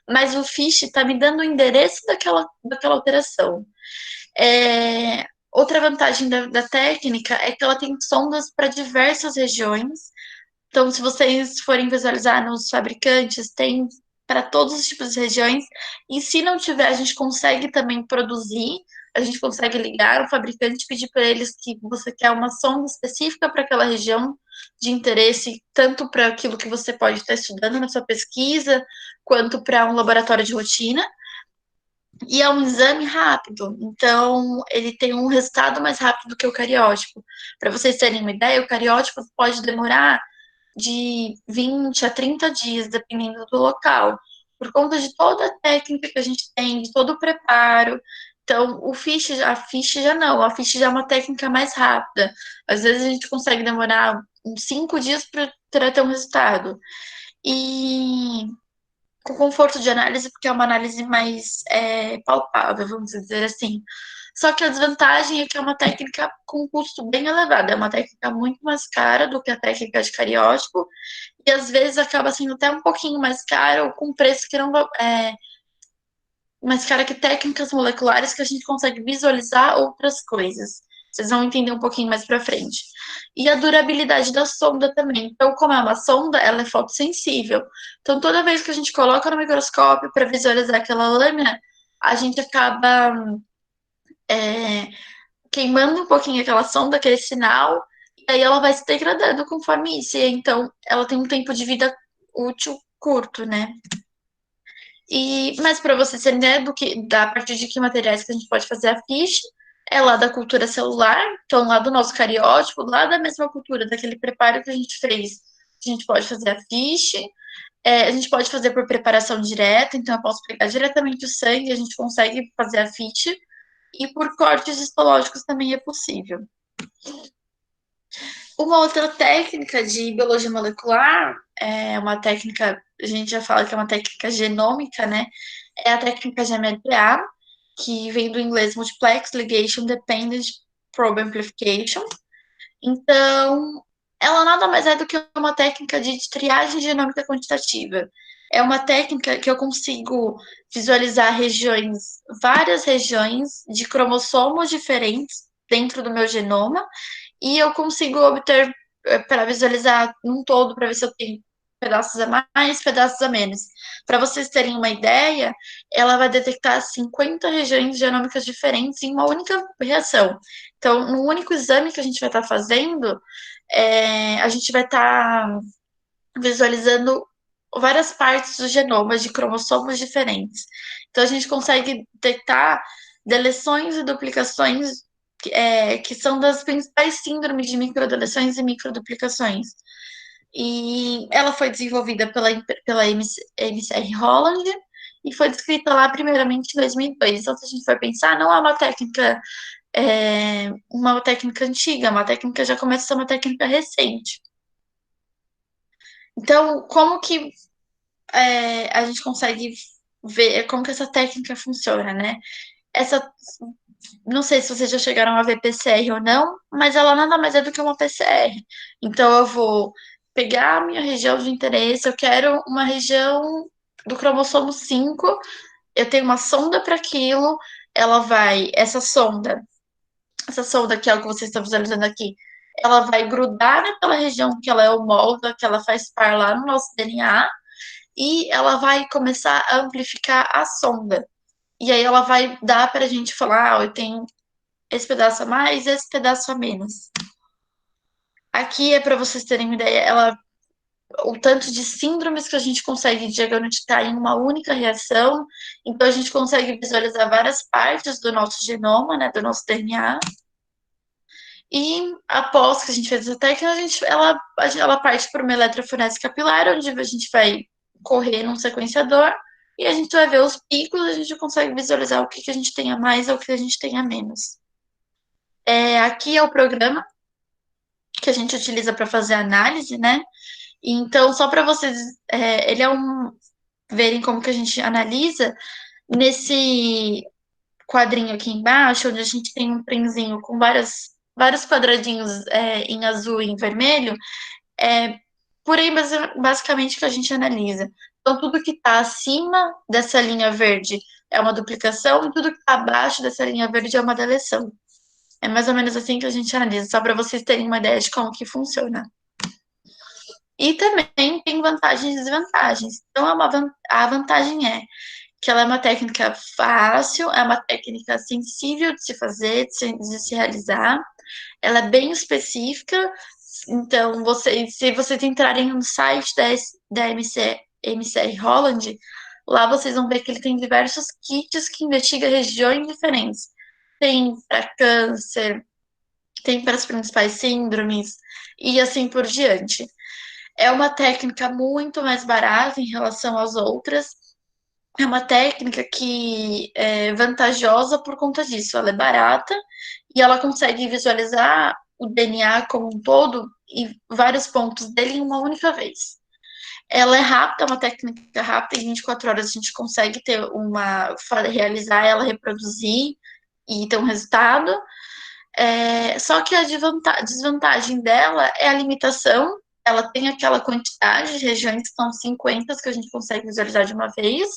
mas o FISH está me dando o endereço daquela alteração. Outra vantagem da técnica é que ela tem sondas para diversas regiões. Então, se vocês forem visualizar nos fabricantes, tem para todos os tipos de regiões. E se não tiver, a gente consegue também produzir. A gente consegue ligar o fabricante e pedir para eles que você quer uma sonda específica para aquela região de interesse, tanto para aquilo que você pode estar estudando na sua pesquisa, quanto para um laboratório de rotina. E é um exame rápido, então ele tem um resultado mais rápido do que o cariótipo. Para vocês terem uma ideia, o cariótipo pode demorar de 20 a 30 dias, dependendo do local, por conta de toda a técnica que a gente tem, de todo o preparo. Então, a fish já não, a fish já é uma técnica mais rápida. Às vezes a gente consegue demorar uns 5 dias para ter um resultado. E com conforto de análise, porque é uma análise mais palpável, vamos dizer assim. Só que a desvantagem é que é uma técnica com custo bem elevado, é uma técnica muito mais cara do que a técnica de cariótipo, e às vezes acaba sendo até um pouquinho mais cara, ou com preço que não é mais cara que técnicas moleculares que a gente consegue visualizar outras coisas. Vocês vão entender um pouquinho mais para frente. E a durabilidade da sonda também. Então, como é uma sonda, ela é fotossensível. Então, toda vez que a gente coloca no microscópio para visualizar aquela lâmina, a gente acaba queimando um pouquinho aquela sonda, aquele sinal, e aí ela vai se degradando conforme isso. E então, ela tem um tempo de vida útil curto, né? Mas para vocês terem ideia a partir de que materiais que a gente pode fazer a ficha, é lá da cultura celular, então lá do nosso cariótipo, lá da mesma cultura, daquele preparo que a gente fez, a gente pode fazer a ficha. A gente pode fazer por preparação direta, então eu posso pegar diretamente o sangue, a gente consegue fazer a ficha, e por cortes histológicos também é possível. Uma outra técnica de biologia molecular, é uma técnica, a gente já fala que é uma técnica genômica, né? É a técnica GMLPA, que vem do inglês Multiplex Ligation Dependent Probe Amplification. Então, ela nada mais é do que uma técnica de triagem genômica quantitativa. É uma técnica que eu consigo visualizar várias regiões de cromossomos diferentes dentro do meu genoma, e eu consigo obter para visualizar num todo, para ver se eu tenho pedaços a mais, pedaços a menos. Para vocês terem uma ideia, ela vai detectar 50 regiões genômicas diferentes em uma única reação. Então, no único exame que a gente vai estar fazendo, a gente vai estar visualizando várias partes do genoma de cromossomos diferentes. Então, a gente consegue detectar deleções e duplicações que são das principais síndromes de microdeleções e microduplicações. E ela foi desenvolvida pela MCR Holland e foi descrita lá primeiramente em 2002. Então, se a gente for pensar, não é uma técnica antiga, uma técnica já começa a ser uma técnica recente. Então, como que a gente consegue ver como que essa técnica funciona, né? Não sei se vocês já chegaram a ver PCR ou não, mas ela nada mais é do que uma PCR. Então, eu vou pegar a minha região de interesse, eu quero uma região do cromossomo 5, eu tenho uma sonda para aquilo, essa sonda que é o que vocês estão visualizando aqui, ela vai grudar naquela região que ela é homóloga, que ela faz par lá no nosso DNA, e ela vai começar a amplificar a sonda. E aí ela vai dar para a gente falar, eu tenho esse pedaço a mais, esse pedaço a menos. Aqui é para vocês terem uma ideia, o tanto de síndromes que a gente consegue diagnosticar em uma única reação. Então a gente consegue visualizar várias partes do nosso genoma, né, do nosso DNA. E após que a gente fez essa técnica, ela parte para uma eletroforese capilar, onde a gente vai correr num sequenciador e a gente vai ver os picos, a gente consegue visualizar o que a gente tem a mais ou o que a gente tem a menos. Aqui é o programa que a gente utiliza para fazer a análise, né? Então, só para vocês, verem como que a gente analisa, nesse quadrinho aqui embaixo, onde a gente tem um trenzinho com vários quadradinhos em azul e em vermelho, por aí basicamente que a gente analisa. Então, tudo que está acima dessa linha verde é uma duplicação, e tudo que está abaixo dessa linha verde é uma deleção. É mais ou menos assim que a gente analisa, só para vocês terem uma ideia de como que funciona. E também tem vantagens e desvantagens. Então, a vantagem é que ela é uma técnica fácil, é uma técnica sensível de se fazer, de se realizar. Ela é bem específica. Então, se vocês entrarem no site da MCR Holland, lá vocês vão ver que ele tem diversos kits que investigam regiões diferentes. Tem para câncer, tem para as principais síndromes e assim por diante. É uma técnica muito mais barata em relação às outras. É uma técnica que é vantajosa por conta disso. Ela é barata e ela consegue visualizar o DNA como um todo e vários pontos dele em uma única vez. Ela é rápida, é uma técnica rápida, em 24 horas a gente consegue realizar ela, reproduzir e ter um resultado. Só que a desvantagem dela é a limitação. Ela tem aquela quantidade de regiões que são 50 que a gente consegue visualizar de uma vez,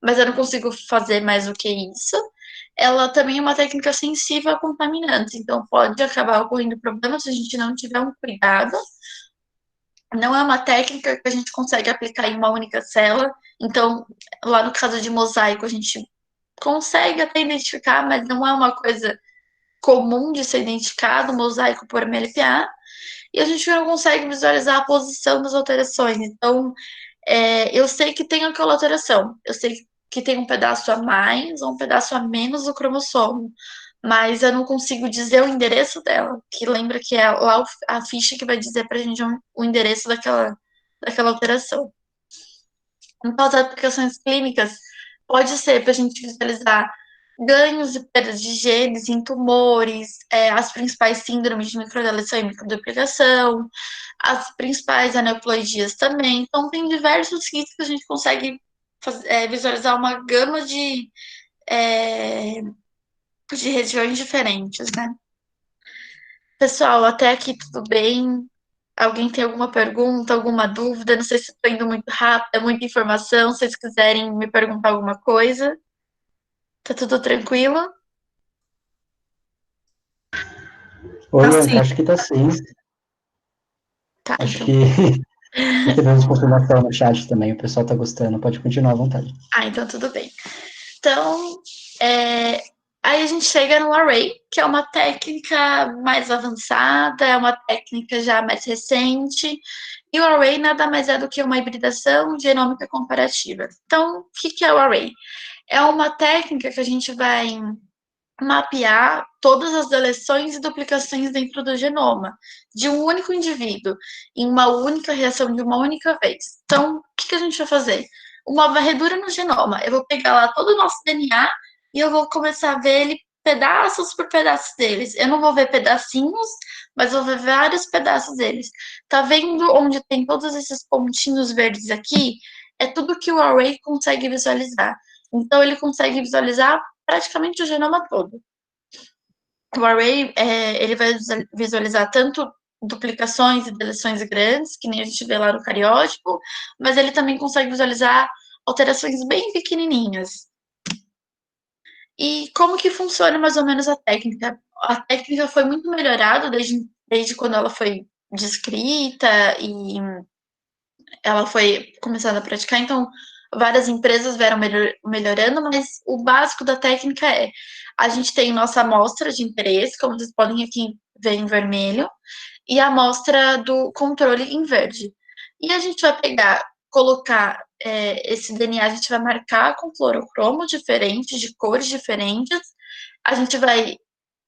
mas eu não consigo fazer mais do que isso. Ela também é uma técnica sensível a contaminantes, então pode acabar ocorrendo problemas se a gente não tiver um cuidado. Não é uma técnica que a gente consegue aplicar em uma única célula, então lá no caso de mosaico a gente consegue até identificar, mas não é uma coisa comum de ser identificado, mosaico por MLPA, e a gente não consegue visualizar a posição das alterações. Então, eu sei que tem aquela alteração, eu sei que tem um pedaço a mais ou um pedaço a menos do cromossomo, mas eu não consigo dizer o endereço dela, que lembra que é lá a ficha que vai dizer pra gente o endereço daquela alteração. Então, as aplicações clínicas pode ser para a gente visualizar ganhos e perdas de genes em tumores, as principais síndromes de microdeleção e microduplicação, as principais aneuploidias também. Então, tem diversos kits que a gente consegue visualizar uma gama de regiões diferentes, né? Pessoal, até aqui tudo bem? Alguém tem alguma pergunta, alguma dúvida? Não sei se estou indo muito rápido, é muita informação. Se vocês quiserem me perguntar alguma coisa, tá tudo tranquilo? Oi, Assim, Anca, acho que tá sim. Tá, Acho então. que recebemos confirmação no chat também, o pessoal tá gostando, pode continuar à vontade. Então tudo bem. Então, aí a gente chega no array, que é uma técnica mais avançada, é uma técnica já mais recente, e o array nada mais é do que uma hibridação genômica comparativa. Então, o que é o array? É uma técnica que a gente vai mapear todas as deleções e duplicações dentro do genoma de um único indivíduo, em uma única reação de uma única vez. Então, o que a gente vai fazer? Uma varredura no genoma. Eu vou pegar lá todo o nosso DNA e eu vou começar a ver ele pedaços por pedaços deles. Eu não vou ver pedacinhos, mas vou ver vários pedaços deles. Tá vendo onde tem todos esses pontinhos verdes aqui? É tudo que o array consegue visualizar. Então, ele consegue visualizar praticamente o genoma todo. O array, ele vai visualizar tanto duplicações e deleções grandes, que nem a gente vê lá no cariótipo, mas ele também consegue visualizar alterações bem pequenininhas. E como que funciona mais ou menos a técnica? A técnica foi muito melhorada desde quando ela foi descrita e ela foi começando a praticar, então várias empresas vieram melhorando, mas o básico da técnica a gente tem nossa amostra de interesse, como vocês podem aqui ver em vermelho, e a amostra do controle em verde. E a gente vai colocar esse DNA, a gente vai marcar com fluorocromo diferentes, de cores diferentes, a gente vai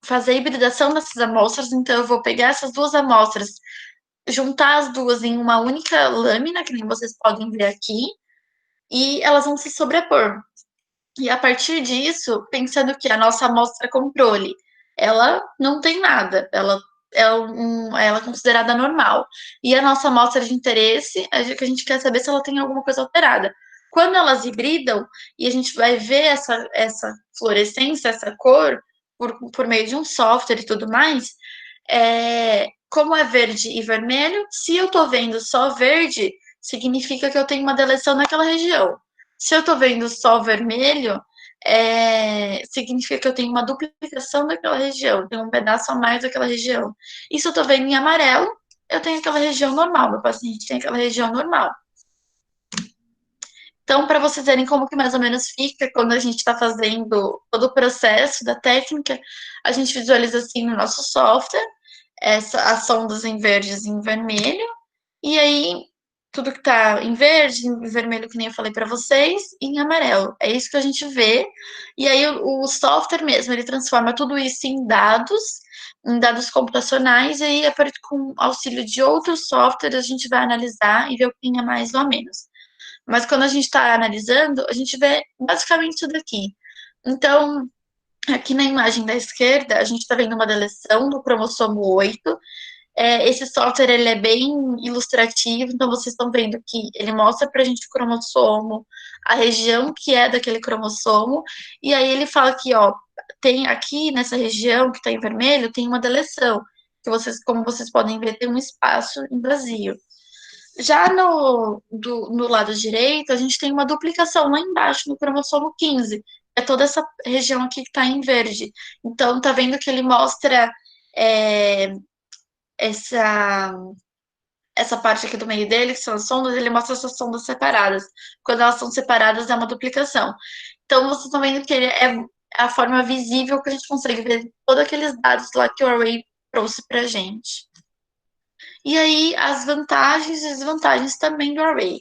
fazer a hibridação dessas amostras, então eu vou pegar essas duas amostras, juntar as duas em uma única lâmina, que nem vocês podem ver aqui, e elas vão se sobrepor. E a partir disso, pensando que a nossa amostra controle, ela não tem nada, ela é considerada normal. E a nossa amostra de interesse, é que a gente quer saber se ela tem alguma coisa alterada. Quando elas hibridam, e a gente vai ver essa fluorescência, essa cor, por meio de um software e tudo mais, como é verde e vermelho, se eu estou vendo só verde, significa que eu tenho uma deleção naquela região. Se eu estou vendo só vermelho, significa que eu tenho uma duplicação daquela região, tenho um pedaço a mais daquela região. E se eu estou vendo em amarelo, eu tenho aquela região normal, meu paciente tem aquela região normal. Então, para vocês verem como que mais ou menos fica quando a gente está fazendo todo o processo da técnica, a gente visualiza assim no nosso software, as sondas em verdes e em vermelho, e aí tudo que está em verde, em vermelho, que nem eu falei para vocês, e em amarelo. É isso que a gente vê. E aí o software mesmo, ele transforma tudo isso em dados, em dados computacionais, e aí, com auxílio de outros softwares, a gente vai analisar e ver o que tem a mais ou a menos. Mas quando a gente está analisando, a gente vê basicamente isso daqui. Então, aqui na imagem da esquerda, a gente está vendo uma deleção do cromossomo 8. Esse software ele é bem ilustrativo, então vocês estão vendo que ele mostra para a gente o cromossomo, a região que é daquele cromossomo, e aí ele fala que, ó, tem aqui nessa região que está em vermelho, tem uma deleção, que vocês, como vocês podem ver, tem um espaço em vazio. Já no lado direito, a gente tem uma duplicação lá embaixo, no cromossomo 15. É toda essa região aqui que está em verde. Então, tá vendo que ele mostra essa parte aqui do meio dele, que são as sondas, ele mostra essas sondas separadas. Quando elas são separadas, é uma duplicação. Então, vocês estão vendo que ele é a forma visível que a gente consegue ver todos aqueles dados lá que o Array trouxe para a gente. E aí, as vantagens e desvantagens também do Array.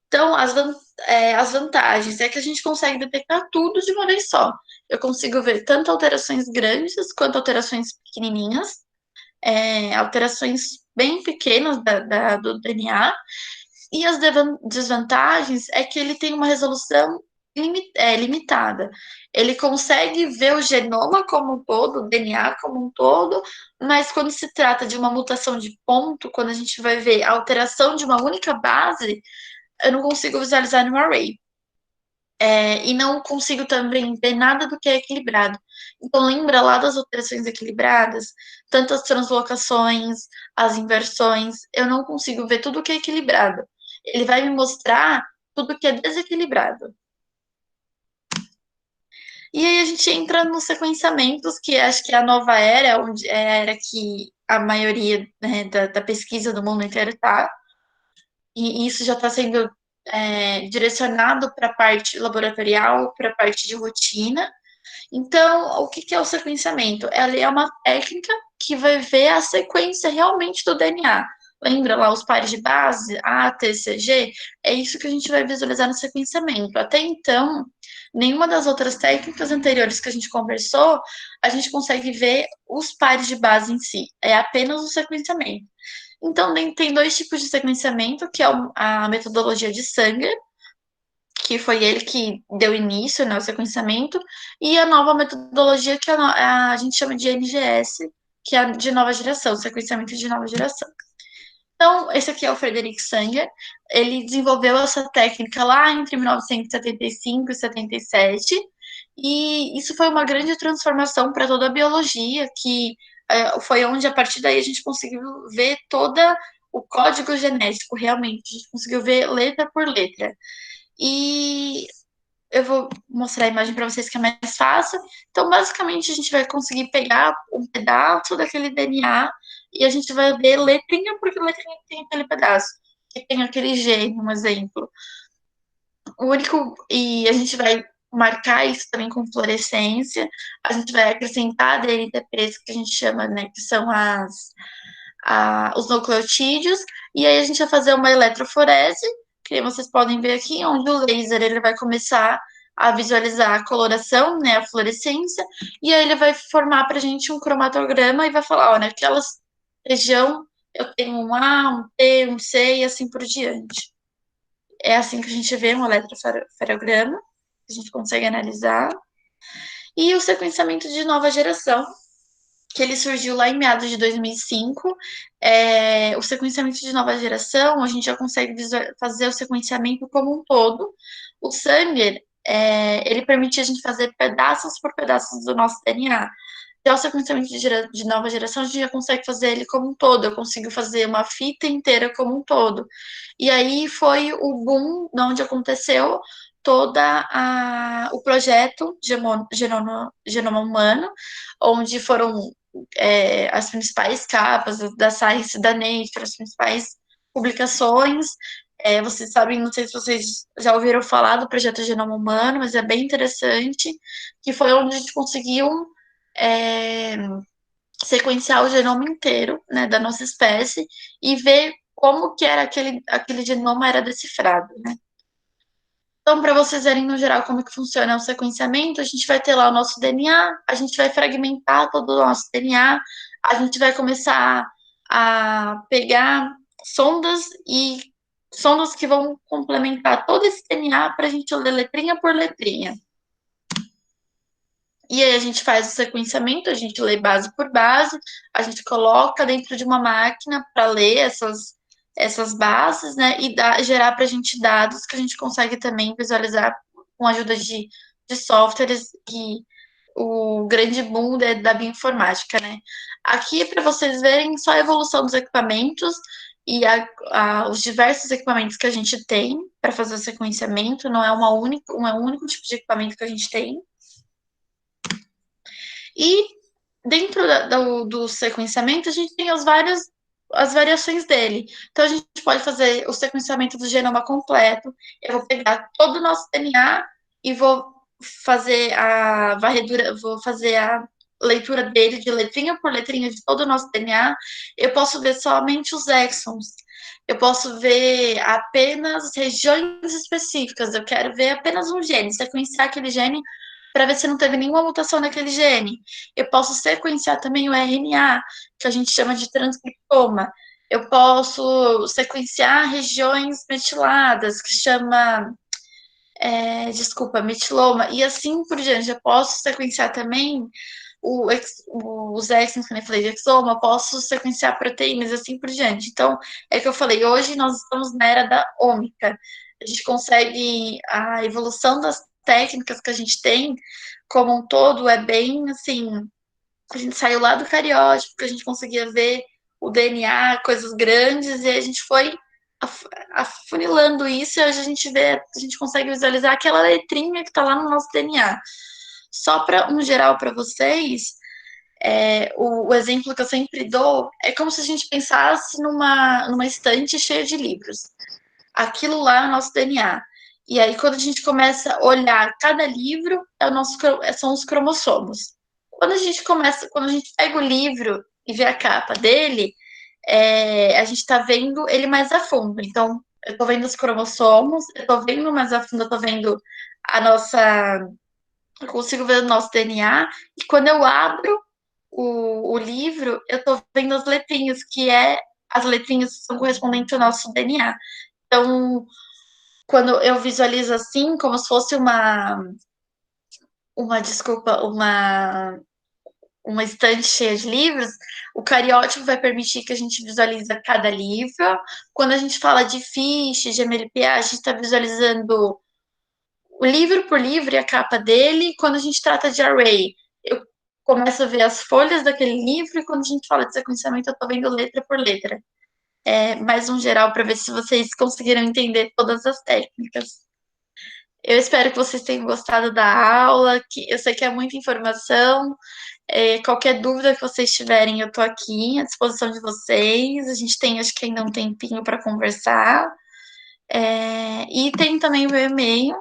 Então, as vantagens é que a gente consegue detectar tudo de uma vez só. Eu consigo ver tanto alterações grandes quanto alterações pequenininhas, alterações bem pequenas do DNA. E as desvantagens é que ele tem uma resolução limitada. Ele consegue ver o genoma como um todo, o DNA como um todo, mas quando se trata de uma mutação de ponto, quando a gente vai ver a alteração de uma única base, eu não consigo visualizar no array. E não consigo também ver nada do que é equilibrado. Então, lembra lá das alterações equilibradas, tanto as translocações, as inversões, eu não consigo ver tudo que é equilibrado. Ele vai me mostrar tudo que é desequilibrado. E aí a gente entra nos sequenciamentos, que acho que é a nova era, onde é a era que a maioria, né, da pesquisa do mundo inteiro está. E isso já está sendo direcionado para a parte laboratorial, para a parte de rotina. Então, o que é o sequenciamento? Ela é uma técnica que vai ver a sequência realmente do DNA. Lembra lá os pares de base, A, T, C, G? É isso que a gente vai visualizar no sequenciamento. Até então, nenhuma das outras técnicas anteriores que a gente conversou, a gente consegue ver os pares de base em si. É apenas o sequenciamento. Então, tem dois tipos de sequenciamento, que é a metodologia de Sanger, que foi ele que deu início, né, ao sequenciamento, e a nova metodologia que a gente chama de NGS, que é de nova geração, sequenciamento de nova geração. Então, esse aqui é o Frederick Sanger, ele desenvolveu essa técnica lá entre 1975 e 77, e isso foi uma grande transformação para toda a biologia, que foi onde, a partir daí, a gente conseguiu ver todo o código genético, realmente, a gente conseguiu ver letra por letra. E eu vou mostrar a imagem para vocês que é mais fácil. Então, basicamente, a gente vai conseguir pegar um pedaço daquele DNA e a gente vai ver letrinha por letrinha que tem aquele pedaço, que tem aquele G, um exemplo. E a gente vai marcar isso também com fluorescência, a gente vai acrescentar DNTPs, que a gente chama, né, que são os nucleotídeos, e aí a gente vai fazer uma eletroforese, que vocês podem ver aqui, onde o laser ele vai começar a visualizar a coloração, né, a fluorescência, e aí ele vai formar para a gente um cromatograma e vai falar, olha, naquela região eu tenho um A, um T, um C e assim por diante. É assim que a gente vê um eletroferograma, a gente consegue analisar. E o sequenciamento de nova geração, que ele surgiu lá em meados de 2005. O sequenciamento de nova geração, a gente já consegue fazer o sequenciamento como um todo. O Sanger, ele permite a gente fazer pedaços por pedaços do nosso DNA. Já o sequenciamento de nova geração, a gente já consegue fazer ele como um todo. Eu consigo fazer uma fita inteira como um todo. E aí foi o boom de onde aconteceu todo o projeto Genoma Humano, onde foram as principais capas da Science, da Nature, as principais publicações. Vocês sabem, não sei se vocês já ouviram falar do projeto Genoma Humano, mas é bem interessante, que foi onde a gente conseguiu sequenciar o genoma inteiro, né, da nossa espécie e ver como que era aquele genoma era decifrado, né? Então, para vocês verem no geral como que funciona o sequenciamento, a gente vai ter lá o nosso DNA, a gente vai fragmentar todo o nosso DNA, a gente vai começar a pegar sondas que vão complementar todo esse DNA para a gente ler letrinha por letrinha. E aí a gente faz o sequenciamento, a gente lê base por base, a gente coloca dentro de uma máquina para ler essas bases, né? E gerar para a gente dados que a gente consegue também visualizar com a ajuda de softwares e o grande boom da bioinformática, né? Aqui, para vocês verem só a evolução dos equipamentos e os diversos equipamentos que a gente tem para fazer o sequenciamento, não é um único tipo de equipamento que a gente tem. E dentro do sequenciamento, a gente tem as variações dele. Então, a gente pode fazer o sequenciamento do genoma completo. Eu vou pegar todo o nosso DNA e vou fazer a varredura, vou fazer a leitura dele de letrinha por letrinha de todo o nosso DNA. Eu posso ver somente os exons. Eu posso ver apenas regiões específicas. Eu quero ver apenas um gene, sequenciar aquele gene para ver se não teve nenhuma mutação naquele gene. Eu posso sequenciar também o RNA, que a gente chama de transcriptoma. Eu posso sequenciar regiões metiladas, que chama, metiloma, e assim por diante. Eu posso sequenciar também os exons, que eu falei, de exoma, posso sequenciar proteínas, e assim por diante. Então, é que eu falei, hoje nós estamos na era da ômica. A gente consegue, a evolução das técnicas que a gente tem, como um todo, é bem, assim, a gente saiu lá do cariótipo, porque a gente conseguia ver o DNA, coisas grandes, e a gente foi afunilando isso, e hoje a gente consegue visualizar aquela letrinha que está lá no nosso DNA. Só para um geral para vocês, o exemplo que eu sempre dou é como se a gente pensasse numa estante cheia de livros. Aquilo lá é o nosso DNA. E aí, quando a gente começa a olhar cada livro, são os cromossomos. Quando a gente pega o livro e vê a capa dele, a gente está vendo ele mais a fundo. Então, eu estou vendo os cromossomos, eu estou vendo mais a fundo, eu estou vendo eu consigo ver o nosso DNA, e quando eu abro o livro, eu estou vendo as letrinhas, as letrinhas são correspondentes ao nosso DNA. Então, quando eu visualizo assim, como se fosse uma estante cheia de livros, o cariótipo vai permitir que a gente visualize cada livro. Quando a gente fala de fiche, de MLPA, a gente está visualizando o livro por livro e a capa dele. Quando a gente trata de array, eu começo a ver as folhas daquele livro, e quando a gente fala de sequenciamento, eu estou vendo letra por letra. Mais um geral para ver se vocês conseguiram entender todas as técnicas. Eu espero que vocês tenham gostado da aula, que eu sei que é muita informação. Qualquer dúvida que vocês tiverem, eu estou aqui à disposição de vocês. A gente tem, acho que ainda um tempinho para conversar. E tem também o meu e-mail.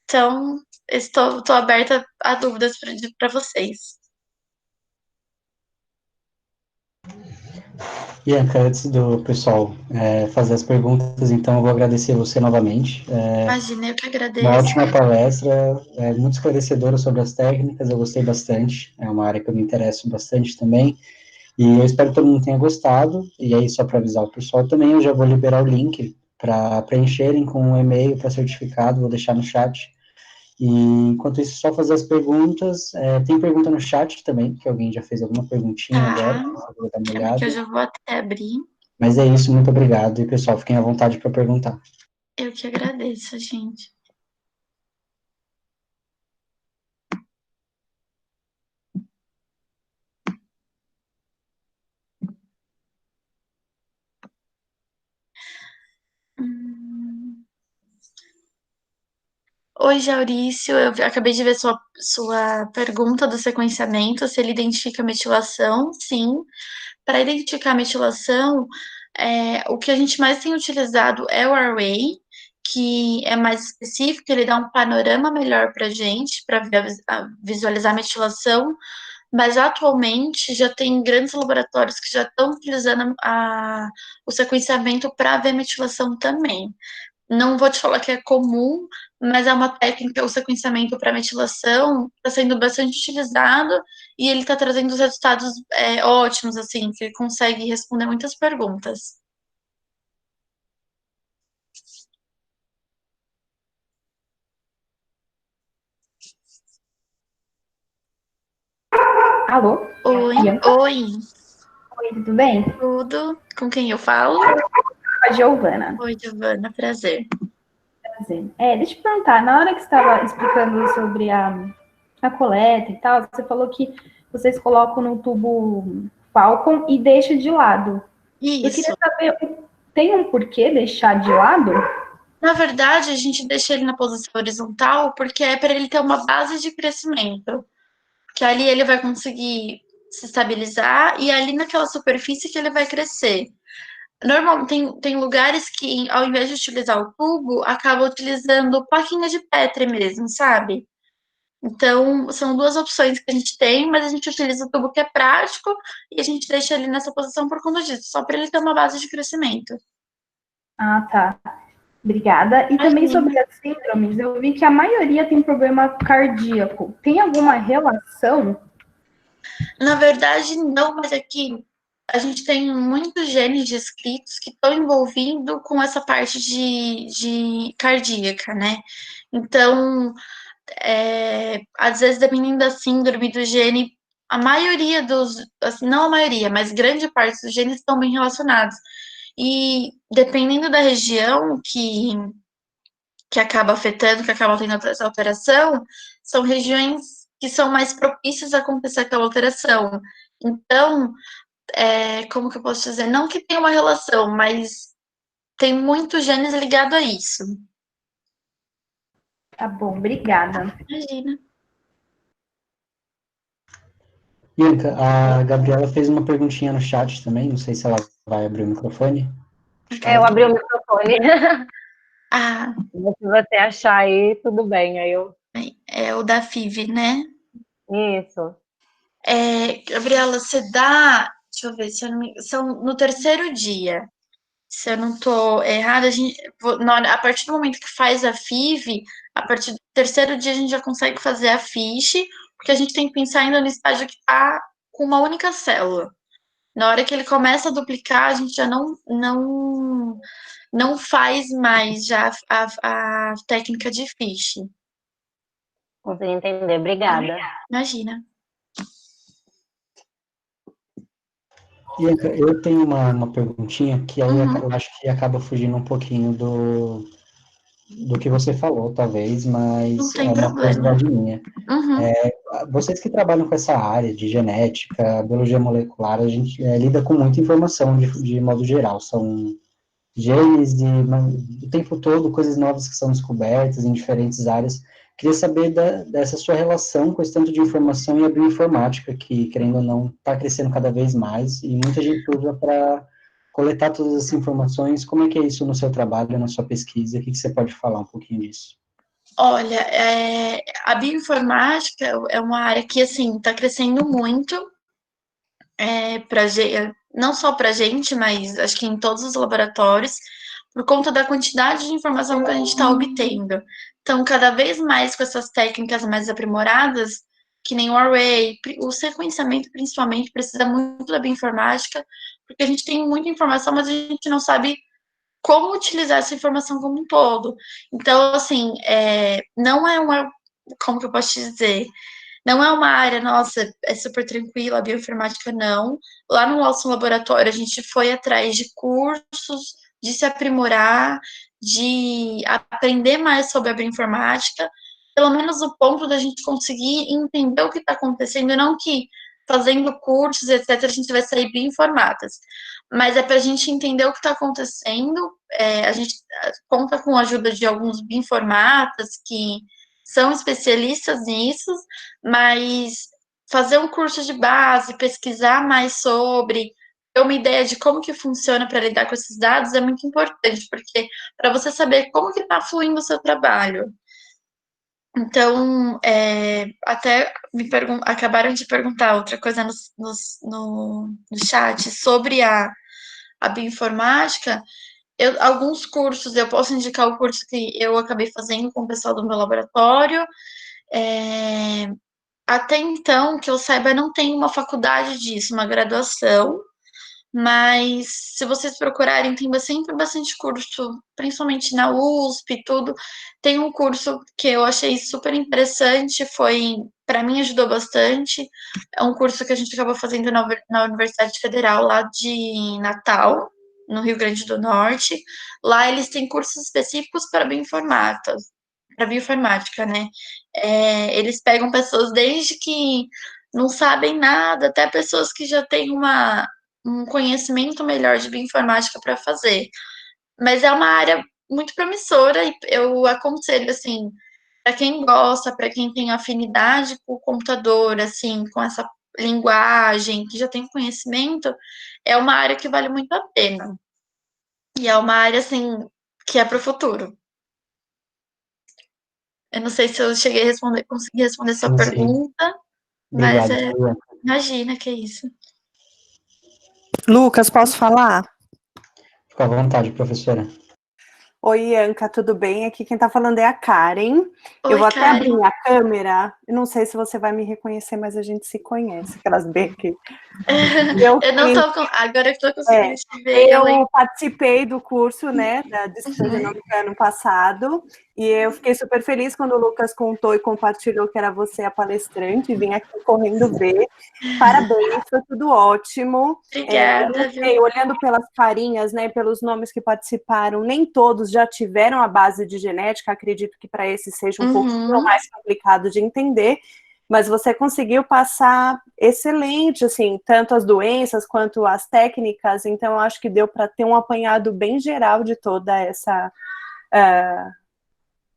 Então, estou aberta a dúvidas para vocês. Bianca, antes do pessoal fazer as perguntas, então eu vou agradecer você novamente. Imagina, eu que agradeço. Uma ótima palestra, muito esclarecedora sobre as técnicas, eu gostei bastante, é uma área que eu me interesso bastante também, e eu espero que todo mundo tenha gostado, e aí só para avisar o pessoal também, eu já vou liberar o link para preencherem com um e-mail para certificado, vou deixar no chat. E enquanto isso, só fazer as perguntas. Tem pergunta no chat também, que alguém já fez alguma perguntinha agora, vou dar uma olhada. Que eu já vou até abrir. Mas é isso, muito obrigado. E, pessoal, fiquem à vontade para perguntar. Eu que agradeço, gente. Oi, Jaurício, eu acabei de ver sua pergunta do sequenciamento, se ele identifica metilação. Sim. Para identificar a metilação, o que a gente mais tem utilizado é o array, que é mais específico, ele dá um panorama melhor para a gente, para visualizar a metilação, mas atualmente já tem grandes laboratórios que já estão utilizando o sequenciamento para ver metilação também. não vou te falar que é comum, mas é uma técnica, o sequenciamento para metilação está sendo bastante utilizado e ele está trazendo os resultados ótimos, assim, que ele consegue responder muitas perguntas. Alô? Oi, Bianca? oi, Oi, tudo bem? tudo? Com quem eu falo? A Giovana. Oi, Giovana, prazer. Prazer. Deixa eu te perguntar, na hora que você estava explicando sobre a coleta e tal, você falou que vocês colocam no tubo Falcon e deixa de lado. Eu queria Isso. saber, tem um porquê deixar de lado? Na verdade, a gente deixa ele na posição horizontal porque é para ele ter uma base de crescimento, que ali ele vai conseguir se estabilizar e é ali naquela superfície que ele vai crescer. Normalmente tem lugares que, ao invés de utilizar o tubo, acaba utilizando plaquinha de Petri mesmo, sabe? Então, são duas opções que a gente tem, mas a gente utiliza o tubo que é prático e a gente deixa ele nessa posição por conta disso, só para ele ter uma base de crescimento. Ah, tá. Obrigada. E também Imagina. sobre as síndromes, eu vi que a maioria tem problema cardíaco. Tem alguma relação? Na verdade, não, mas aqui a gente tem muitos genes descritos que estão envolvidos com essa parte de cardíaca, né? Então, às vezes, dependendo da síndrome do gene, a maioria dos, assim, não a maioria, mas grande parte dos genes estão bem relacionados. E dependendo da região que acaba afetando, que acaba tendo essa alteração, são regiões que são mais propícias a acontecer aquela alteração. Então, como que eu posso dizer? Não que tenha uma relação, mas tem muitos genes ligados a isso. Tá bom, obrigada. Imagina. Bianca, a Gabriela fez uma perguntinha no chat também, não sei se ela vai abrir o microfone. Eu abri o microfone. Ah, Se você achar aí, tudo bem. Aí eu. é o da FIV, né? Isso. Gabriela, você dá. Deixa eu ver se eu não me. São no terceiro dia. Se eu não estou errada, a partir do momento que faz a FIV, a partir do terceiro dia a gente já consegue fazer a fiche, porque a gente tem que pensar ainda no estágio que está com uma única célula. Na hora que ele começa a duplicar, a gente já não faz mais já a técnica de fiche. Consegui entender. Obrigada. Imagina. Bianca, eu tenho uma perguntinha que aí Uhum, eu acho que acaba fugindo um pouquinho do que você falou, talvez, não mas é tem uma problema. curiosidade minha. Uhum, Vocês que trabalham com essa área de genética, biologia molecular, a gente lida com muita informação de modo geral. São genes o tempo todo, coisas novas que são descobertas em diferentes áreas. Queria saber dessa sua relação com esse tanto de informação e a bioinformática, que, querendo ou não, está crescendo cada vez mais, e muita gente usa para coletar todas essas informações. Como é que é isso no seu trabalho, na sua pesquisa? O que você pode falar um pouquinho disso? olha, a bioinformática é uma área que, assim, está crescendo muito, não só para a gente, mas acho que em todos os laboratórios, por conta da quantidade de informação que a gente está obtendo. Então, cada vez mais com essas técnicas mais aprimoradas, que nem o array, o sequenciamento principalmente precisa muito da bioinformática, porque a gente tem muita informação, mas a gente não sabe como utilizar essa informação como um todo. Então, assim, não é uma, como que eu posso te dizer? Não é uma área, nossa, é super tranquila, a bioinformática não. Lá no nosso laboratório, a gente foi atrás de cursos, de se aprimorar, de aprender mais sobre a bioinformática, pelo menos o ponto da gente conseguir entender o que está acontecendo, e não que fazendo cursos, etc., a gente vai sair bem informadas. Mas é para a gente entender o que está acontecendo. A gente conta com a ajuda de alguns bioinformatas que são especialistas nisso, mas fazer um curso de base, pesquisar mais sobre, ter uma ideia de como que funciona para lidar com esses dados é muito importante, porque para você saber como que está fluindo o seu trabalho. Então, até acabaram de perguntar outra coisa no chat sobre a bioinformática. alguns cursos, eu posso indicar o curso que eu acabei fazendo com o pessoal do meu laboratório. Até então, que eu saiba, não tem uma faculdade disso, uma graduação, mas se vocês procurarem, tem sempre bastante curso, principalmente na USP e tudo. Tem um curso que eu achei super interessante, para mim ajudou bastante. É um curso que a gente acabou fazendo na Universidade Federal lá de Natal, no Rio Grande do Norte. Lá eles têm cursos específicos para bioinformática, né? Eles pegam pessoas desde que não sabem nada, até pessoas que já têm um conhecimento melhor de bioinformática para fazer. Mas é uma área muito promissora e eu aconselho, assim, para quem gosta, para quem tem afinidade com o computador, assim, com essa linguagem, que já tem conhecimento, é uma área que vale muito a pena. E é uma área, assim, que é para o futuro. Eu não sei se eu cheguei a responder, consegui responder sua Sim, sim. pergunta, mas Obrigado, Ianca. imagina que é isso. Lucas, posso falar? Fica à vontade, professora. Oi, Ianca, tudo bem? Aqui quem tá falando é a Karen. Oi, Eu vou até Karen. abrir minha câmera. Eu não sei se você vai me reconhecer, mas a gente se conhece, aquelas bem que... Eu não tô agora que tô conseguindo te ver. Eu participei do curso, né, de Genômica ano passado, e eu fiquei super feliz quando o Lucas contou e compartilhou que era você a palestrante, e vim aqui correndo ver. Parabéns, foi tudo ótimo. Obrigada, viu? Olhando pelas carinhas, né, pelos nomes que participaram, nem todos já tiveram a base de genética, acredito que para esses seja um pouquinho mais complicado de entender, mas você conseguiu passar excelente, assim, tanto as doenças quanto as técnicas, então eu acho que deu para ter um apanhado bem geral de toda essa...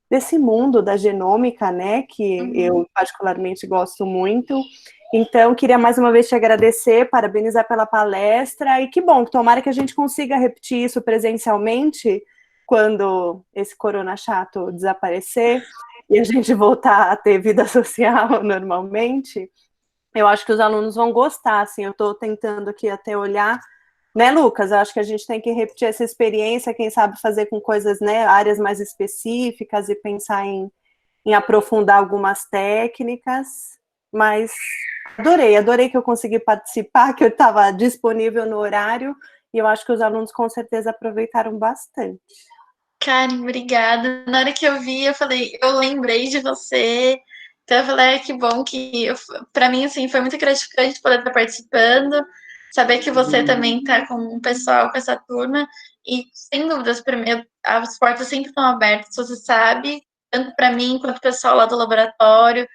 desse mundo da genômica, né, que eu particularmente gosto muito. Então, queria mais uma vez te agradecer, parabenizar pela palestra, e que bom, tomara que a gente consiga repetir isso presencialmente quando esse corona chato desaparecer e a gente voltar a ter vida social normalmente. Eu acho que os alunos vão gostar, assim, eu estou tentando aqui até olhar, né, Lucas? Eu acho que a gente tem que repetir essa experiência, quem sabe fazer com coisas, né, áreas mais específicas e pensar em aprofundar algumas técnicas, mas adorei que eu consegui participar, que eu estava disponível no horário, e eu acho que os alunos com certeza aproveitaram bastante. Karen, obrigada. Na hora que eu vi, eu lembrei de você. Então eu falei, que bom que para mim assim foi muito gratificante poder estar participando, saber que você também está com o pessoal, com essa turma, e sem dúvidas, as portas sempre estão abertas, você sabe, tanto para mim quanto o pessoal lá do laboratório.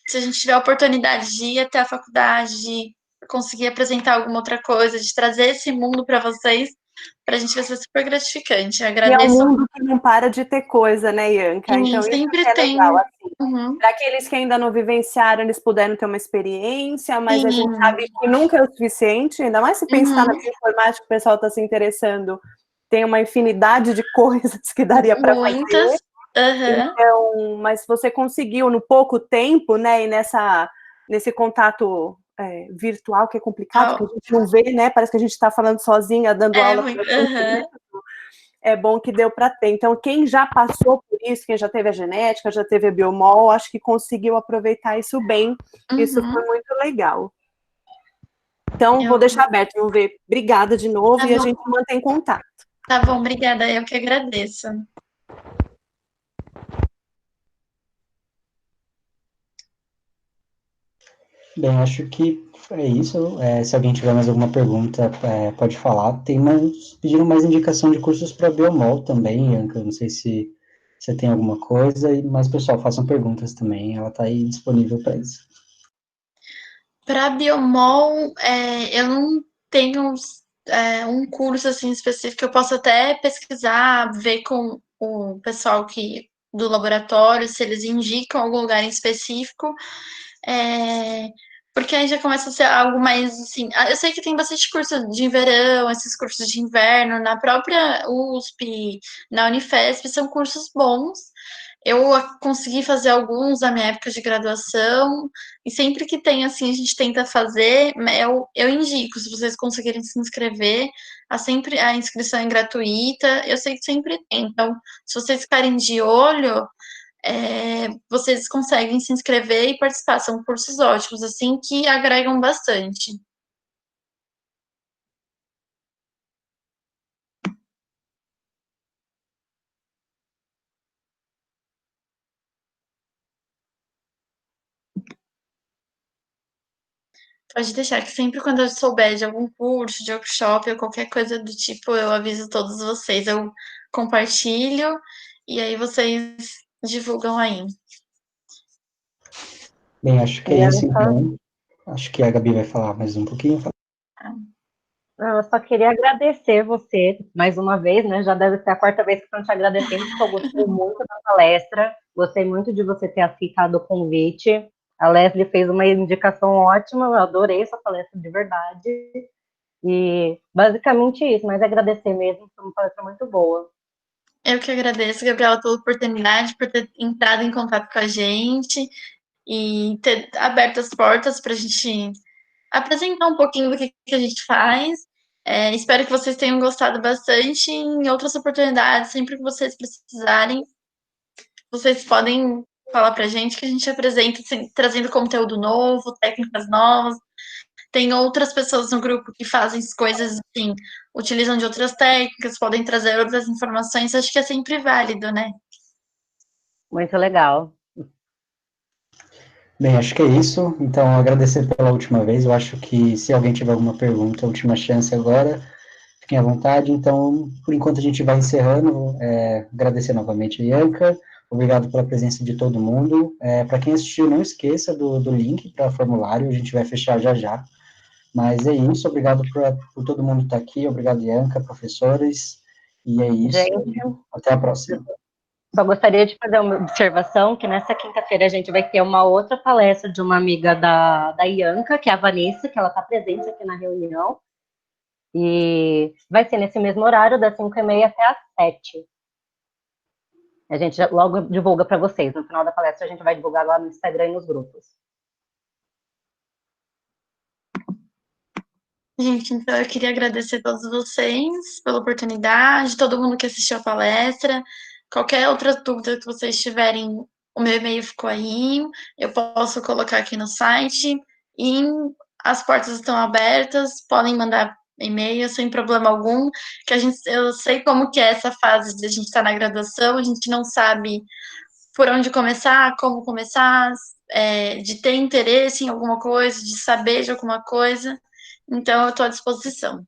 Se a gente tiver a oportunidade de ir até a faculdade, de conseguir apresentar alguma outra coisa, de trazer esse mundo para vocês, para a gente vai ser super gratificante. Eu agradeço. E é um mundo que não para de ter coisa, né, Ianca? Sim, então sempre isso é tem. legal, assim. Para aqueles que ainda não vivenciaram, eles puderam ter uma experiência, mas a gente sabe que nunca é o suficiente, ainda mais se pensar na bioinformática, o pessoal está se interessando, tem uma infinidade de coisas que daria para fazer. Muitas. Então, mas você conseguiu no pouco tempo, né, e nesse contato virtual, que é complicado, que a gente não vê, né, parece que a gente está falando sozinha, dando aula. É bom que deu para ter. Então, quem já passou por isso, quem já teve a genética, já teve a biomol, acho que conseguiu aproveitar isso bem. Isso foi muito legal. Então, vou deixar aberto, vamos ver. Obrigada de novo e a gente mantém contato. Tá bom, obrigada. Eu que agradeço. Bem, acho que é isso. Se alguém tiver mais alguma pergunta, pode falar. Pediram mais indicação de cursos para Biomol também, Ianca. Não sei se você tem alguma coisa, mas, pessoal, façam perguntas também. Ela está aí disponível para isso. Para Biomol, eu não tenho um curso assim específico. Eu posso até pesquisar, ver com o pessoal do laboratório se eles indicam algum lugar em específico. Porque aí já começa a ser algo mais assim. Eu sei que tem bastante curso de verão, esses cursos de inverno, na própria USP, na Unifesp, são cursos bons. Eu consegui fazer alguns na minha época de graduação, e sempre que tem, assim, a gente tenta fazer, eu indico, se vocês conseguirem se inscrever, a inscrição é gratuita, eu sei que sempre tem, então, se vocês ficarem de olho, vocês conseguem se inscrever e participar, são cursos ótimos, assim, que agregam bastante. Pode deixar que sempre quando eu souber de algum curso, de workshop ou qualquer coisa do tipo, eu aviso todos vocês. Eu compartilho e aí vocês divulgam aí. Bem, acho que é isso, então. Acho que a Gabi vai falar mais um pouquinho. Eu só queria agradecer você mais uma vez, né? Já deve ser a quarta vez que estão te agradecendo, porque eu gostei muito da palestra, gostei muito de você ter aceitado o convite. A Leslie fez uma indicação ótima, eu adorei essa palestra de verdade. E basicamente isso, mas agradecer mesmo, foi uma palestra muito boa. Eu que agradeço, Gabriela, pela oportunidade, por ter entrado em contato com a gente e ter aberto as portas para a gente apresentar um pouquinho do que a gente faz. Espero que vocês tenham gostado bastante. Em outras oportunidades, sempre que vocês precisarem, vocês podem falar para a gente que a gente apresenta, assim, trazendo conteúdo novo, técnicas novas. Tem outras pessoas no grupo que fazem coisas assim, utilizam de outras técnicas, podem trazer outras informações. Acho que é sempre válido, né? Muito legal. Bem, acho que é isso. Então, agradecer pela última vez. Eu acho que se alguém tiver alguma pergunta, última chance agora, fiquem à vontade. Então, por enquanto a gente vai encerrando. Agradecer novamente a Ianca. Obrigado pela presença de todo mundo. Para quem assistiu, não esqueça do link para formulário. A gente vai fechar já já. Mas é isso. Obrigado por todo mundo estar aqui. Obrigado, Ianca, professores. E é isso. Gente, até a próxima. só gostaria de fazer uma observação, que nessa quinta-feira a gente vai ter uma outra palestra de uma amiga da Ianca, que é a Vanessa, que ela está presente aqui na reunião, e vai ser nesse mesmo horário, das 5h30 até às 7h. A gente logo divulga para vocês, no final da palestra a gente vai divulgar lá no Instagram e nos grupos. Gente, então eu queria agradecer a todos vocês pela oportunidade, todo mundo que assistiu a palestra. Qualquer outra dúvida que vocês tiverem, o meu e-mail ficou aí, eu posso colocar aqui no site. E as portas estão abertas, podem mandar e-mail sem problema algum, que eu sei como que é essa fase de a gente estar na graduação, a gente não sabe por onde começar, como começar, de ter interesse em alguma coisa, de saber de alguma coisa. Então, eu estou à disposição.